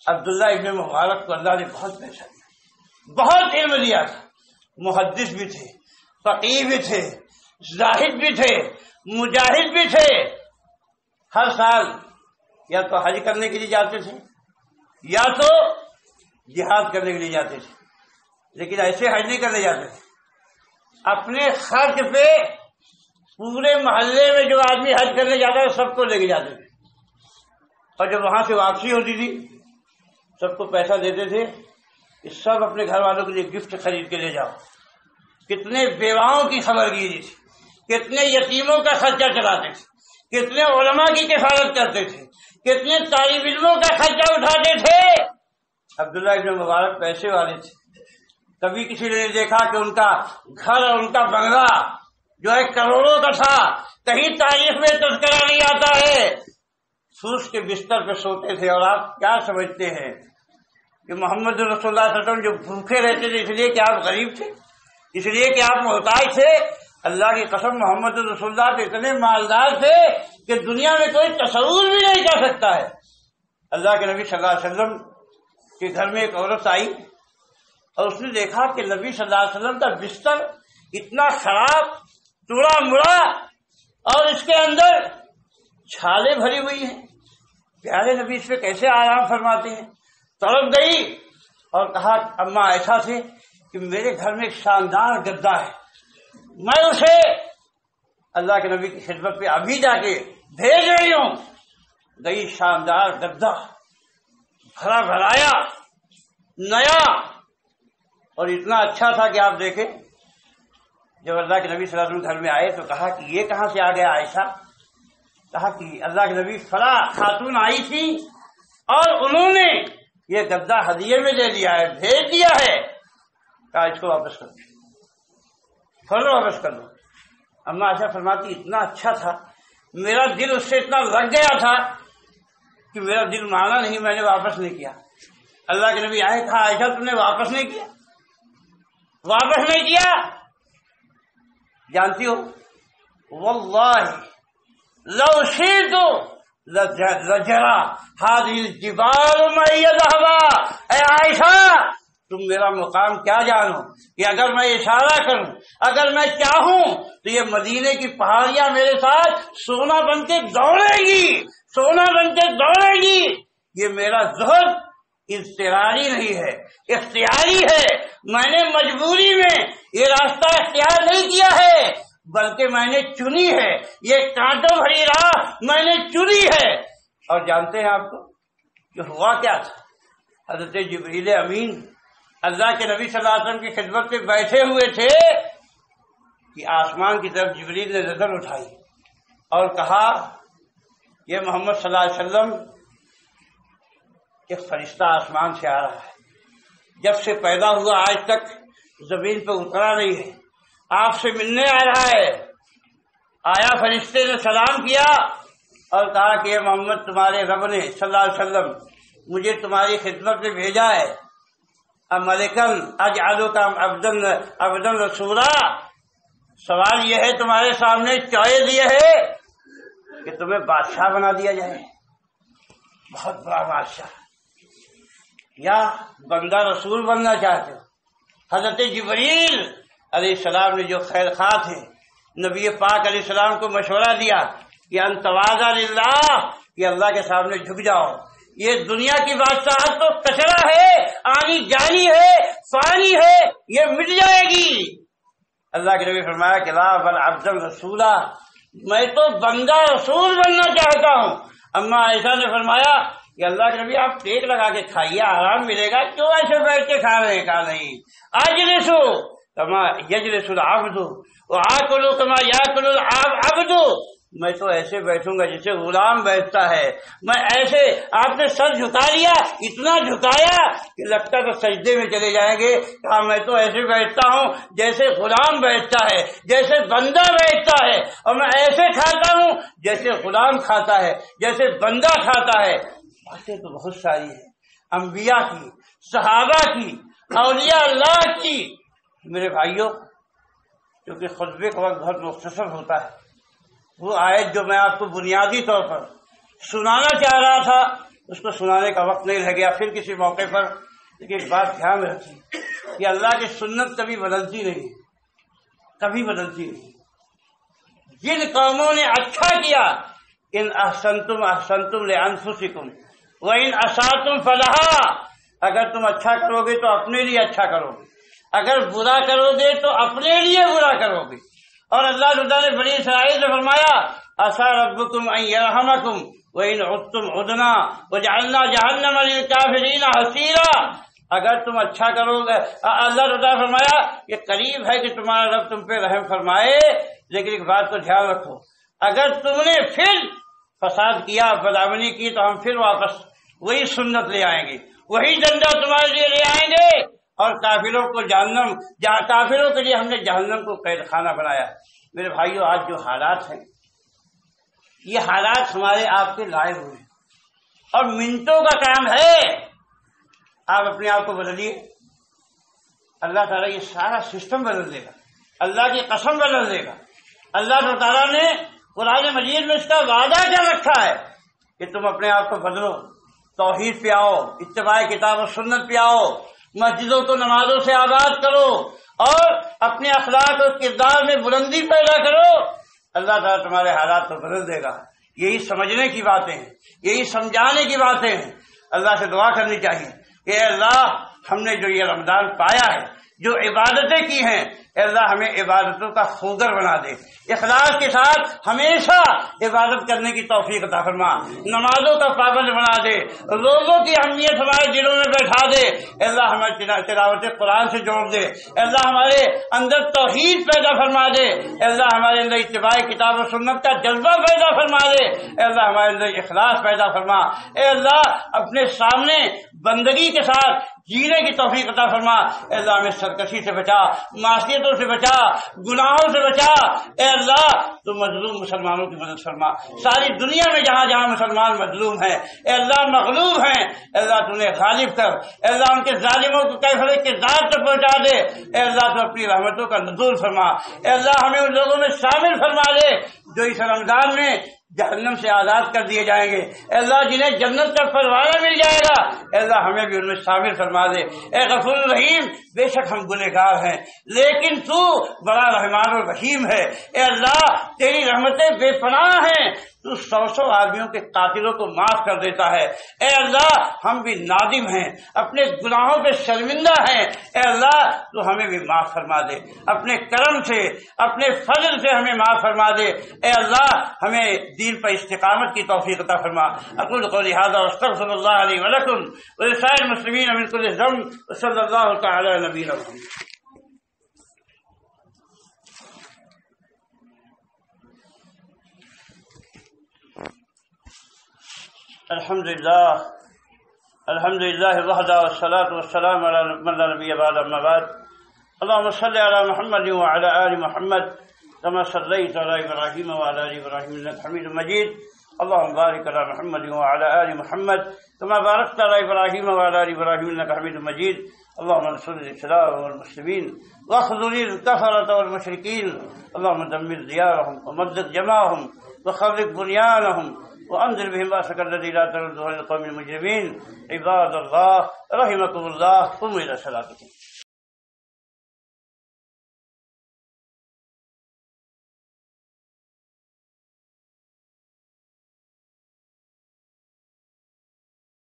عبداللہ ابن مبارک کو اللہ نے بہت پیسہ دیا، بہت علم دیا تھا، محدث بھی تھے، فقیہ بھی تھے، زاہد بھی تھے، مجاہد بھی تھے۔ ہر سال یا تو حج کرنے کے لیے جاتے تھے یا تو جہاد کرنے کے لیے جاتے تھے، لیکن ایسے حج نہیں کرنے جاتے تھے، اپنے خرچ پہ پورے محلے میں جو آدمی حج کرنے جاتا ہے سب کو لے کے جاتے تھے، اور جب وہاں سے واپسی ہوتی تھی سب کو پیسہ دیتے تھے کہ سب اپنے گھر والوں کے لیے گفٹ خرید کے لے جاؤ۔ کتنے بیواؤں کی خبر گیری تھی، کتنے یتیموں کا خرچہ چلاتے تھے، کتنے علماء کی کفالت کرتے تھے، کتنے طالب علموں کا خرچہ اٹھاتے تھے۔ عبداللہ ابن مبارک پیسے والے تھے، کبھی کسی نے دیکھا کہ ان کا گھر اور ان کا بنگلہ جو ہے کروڑوں کا تھا، کہیں تاریخ میں تذکرہ نہیں آتا ہے۔ سوس کے بستر پہ سوتے تھے، اور آپ کیا سمجھتے ہیں کہ محمد رسول اللہ صلی اللہ علیہ وسلم جو بھوکے رہتے تھے اس لیے کہ آپ غریب تھے، اس لیے کہ آپ محتاج تھے؟ اللہ کی قسم محمد رسول اللہ تو اتنے مالدار تھے کہ دنیا میں کوئی تصور بھی نہیں کر سکتا ہے۔ اللہ کے نبی صلی اللہ علیہ وسلم کے گھر میں ایک عورت آئی اور اس نے دیکھا کہ نبی صلی اللہ علیہ وسلم کا بستر اتنا خراب، ٹوڑا مڑا، اور اس کے اندر چھالیں بھری ہوئی ہیں، پیارے نبی اس پہ کیسے آرام فرماتے ہیں؟ تڑپ گئی اور کہا اماں ایسا تھے کہ میرے گھر میں ایک شاندار گدا ہے، میں اسے اللہ کے نبی کی خدمت پہ ابھی جا کے بھیج رہی ہوں۔ گئی، شاندار گدا بھرا بھرایا نیا، اور اتنا اچھا تھا کہ آپ دیکھیں جب اللہ کے نبی صلی اللہ علیہ وسلم گھر میں آئے تو کہا کہ یہ کہاں سے آ گیا عائشہ؟ کہا کہ اللہ کے نبی فلاں خاتون آئی تھی اور انہوں نے یہ گدا ہدیے میں دے دیا ہے، بھیج دیا ہے۔ کہا اس کو واپس کر دو، فوراً واپس کر دو۔ اما عائشہ فرماتی اتنا اچھا تھا، میرا دل اس سے اتنا لگ گیا تھا کہ میرا دل مانا نہیں، میں نے واپس نہیں کیا۔ اللہ کے نبی آئے، کہا عائشہ تم نے واپس نہیں کیا؟ واپس نہیں کیا؟ جانتی ہو واللہ لو شئت لجرى هذه الجبال معي ذهبا، اے عائشہ تم میرا مقام کیا جانو کہ اگر میں اشارہ کروں، اگر میں چاہوں تو یہ مدینے کی پہاڑیاں میرے ساتھ سونا بن کے دوڑے گی، سونا بن کے دوڑے گی۔ یہ میرا زہد اضطراری نہیں ہے، اختیاری ہے۔ میں نے مجبوری میں یہ راستہ اختیار نہیں کیا ہے، بلکہ میں نے چنی ہے، یہ کانٹوں بھری راہ میں نے چنی ہے۔ اور جانتے ہیں آپ کو کہ ہوا کیا تھا؟ حضرت جبریل امین اللہ کے نبی صلی اللہ علیہ وسلم کی خدمت میں بیٹھے ہوئے تھے کہ آسمان کی طرف جبریل نے نظر اٹھائی اور کہا یہ محمد صلی اللہ علیہ وسلم ایک فرشتہ آسمان سے آ رہا ہے، جب سے پیدا ہوا آج تک زمین پہ اترا نہیں ہے، آپ سے ملنے آ رہا ہے۔ آیا، فرشتے نے سلام کیا اور کہا کہ یہ محمد تمہارے رب نے صلی اللہ علیہ وسلم مجھے تمہاری خدمت میں بھیجا ہے۔ ملکن اجعلک عبدا رسولا، سوال یہ ہے تمہارے سامنے، چوائس یہ ہے کہ تمہیں بادشاہ بنا دیا جائے، بہت بڑا بادشاہ، یا بندہ رسول بننا چاہتے ہو۔ حضرت جبریل علیہ السلام نے جو خیر خواہ تھے، نبی پاک علیہ السلام کو مشورہ دیا کہ ان تواضع للہ، کہ اللہ کے سامنے جھک جاؤ، یہ دنیا کی بادشاہت تو کچرا ہے، آنی جانی ہے، فانی ہے، یہ مٹ جائے گی۔ اللہ کے نبی فرمایا کہ لا بل عبد رسولہ، میں تو بندہ رسول بننا چاہتا ہوں۔ اما عائشہ نے فرمایا کہ اللہ کے نبی آپ ٹیک لگا کے کھائیے، آرام ملے گا، کیوں ایسے بیٹھ کے کھا رہے ہیں؟ کہا نہیں، اجلسو کما یجلس العبد وآکل کما یاکل العبد، میں تو ایسے بیٹھوں گا جیسے غلام بیٹھتا ہے۔ میں ایسے، آپ نے سر جھکا لیا، اتنا جھکایا کہ لگتا تو سجدے میں چلے جائیں گے۔ کہا میں تو ایسے بیٹھتا ہوں جیسے غلام بیٹھتا ہے، جیسے بندہ بیٹھتا ہے، اور میں ایسے کھاتا ہوں جیسے غلام کھاتا ہے، جیسے بندہ کھاتا ہے۔ باتیں تو بہت ساری ہیں، انبیاء کی، صحابہ کی، اولیاء اللہ کی۔ میرے بھائیوں، کیونکہ خطبے کا وقت بہت مختصر ہوتا ہے، وہ آیت جو میں آپ کو بنیادی طور پر سنانا چاہ رہا تھا اس کو سنانے کا وقت نہیں رہ گیا، پھر کسی موقع پر۔ لیکن ایک بات دھیان رکھیں کہ اللہ کی سنت کبھی بدلتی نہیں، کبھی بدلتی نہیں۔ جن قوموں نے اچھا کیا، ان احسنتم احسنتم لانفسکم وان اسأتم فلہا، اگر تم اچھا کرو گے تو اپنے لیے اچھا کرو گے، اگر برا کرو گے تو اپنے لیے برا کرو گے۔ اور اللہ تعالیٰ نے بنی اسرائیل سے فرمایا عسیٰ ربکم ان یرحمکم وان عدتم عدنا وجعلنا جہنم للکافرین حصیرا، اگر تم اچھا کرو گے، اللہ تعالیٰ نے فرمایا کہ قریب ہے کہ تمہارا رب تم پہ رحم فرمائے، لیکن ایک بات کو دھیان رکھو، اگر تم نے پھر فساد کیا، بدعملی کی، تو ہم پھر واپس وہی سنت لے آئیں گے، وہی ڈنڈا تمہارے لیے لے آئیں گے، اور کافروں کو جہنم، کافروں کے لیے ہم نے جہنم کو قید خانہ بنایا۔ میرے بھائیوں، آج جو حالات ہیں، یہ حالات ہمارے آپ کے لائے ہوئے ہیں، اور منٹوں کا کام ہے۔ آپ اپنے آپ کو بدلیے، اللہ تعالیٰ یہ سارا سسٹم بدل دے گا، اللہ کی قسم بدل دے گا۔ اللہ تعالیٰ نے قرآن مجید میں اس کا وعدہ کیا رکھا ہے کہ تم اپنے آپ کو بدلو، توحید پہ آؤ، اتباع کتاب و سنت پہ آؤ، مسجدوں کو نمازوں سے آباد کرو، اور اپنے اخلاق اور کردار میں بلندی پیدا کرو۔ اللہ تعالیٰ تمہارے حالات کو بدل دے گا۔ یہی سمجھنے کی باتیں ہیں، یہی سمجھانے کی باتیں ہیں۔ اللہ سے دعا کرنی چاہیے کہ اے اللہ، ہم نے جو یہ رمضان پایا ہے، جو عبادتیں کی ہیں، اے اللہ ہمیں عبادتوں کا خوگر بنا دے، اخلاص کے ساتھ ہمیشہ عبادت کرنے کی توفیق عطا فرما، نمازوں کا پابند بنا دے، روزوں کی اہمیت ہمارے دلوں میں بیٹھا دے، اے اللہ ہمیں تلاوت قرآن سے جوڑ دے، اے اللہ ہمارے اندر توحید پیدا فرما دے، اے اللہ ہمارے اندر اتباع کتاب و سنت کا جذبہ پیدا فرما دے، اے اللہ ہمارے اندر اخلاص پیدا فرما، اے اللہ اپنے سامنے بندگی کے ساتھ جینے کی توفیق عطا فرما، اے اللہ ہمیں سرکشی سے بچا، معصیتوں سے بچا، گناہوں سے بچا، اے اللہ تو مظلوم مسلمانوں کی مدد فرما، ساری دنیا میں جہاں جہاں مسلمان مظلوم ہیں، اے اللہ مغلوب ہیں، اے اللہ تو انہیں غالب کر، اے اللہ ان کے ظالموں کو کیفر کے ذات تک پہنچا دے، اے اللہ تو اپنی رحمتوں کا نزول فرما، اے اللہ ہمیں ان لوگوں میں شامل فرما دے جو اس رمضان میں جہنم سے آزاد کر دیے جائیں گے۔ اے اللہ جنہیں جنت کا پروانہ مل جائے گا، اے اللہ ہمیں بھی ان میں شامل فرما دے۔ اے غفور الرحیم، بے شک ہم گنہگار ہیں لیکن تو بڑا رحمان الرحیم ہے۔ اے اللہ تیری رحمتیں بے پناہ ہیں، تو 100 آدمیوں کے قاتلوں کو معاف کر دیتا ہے۔ اے اللہ ہم بھی نادم ہیں، اپنے گناہوں پہ شرمندہ ہیں، اے اللہ تو ہمیں بھی معاف فرما دے، اپنے کرم سے اپنے فضل سے ہمیں معاف فرما دے۔ اے اللہ ہمیں دین پر استقامت کی توفیق عطا فرما۔ اقول قولی ھذا واستغفر اللہ لی ولکم ولسائر المسلمین من کل ذنب وصلی اللہ تعالی علی نبینا محمد۔ الحمد لله وحده والصلاة والسلام على من لا نبي بعد أما بعد اللهم صل على محمد وعلى آل محمد كما صليت على إبراهيم وعلى آل إبراهيم إنك حميد مجيد اللهم بارك على محمد وعلى آل محمد كما باركت على إبراهيم وعلى آل إبراهيم إنك حميد مجيد اللهم انصر الإسلام والمسلمين واخذل الكفرة والمشركين اللهم دمر ديارهم ومزق جماعهم وخرب بنيانهم وأنزل بهم بأسك الذي لا ترده للقوم المجرمين عباد الله رحمكم الله قوموا إلى صلاتكم.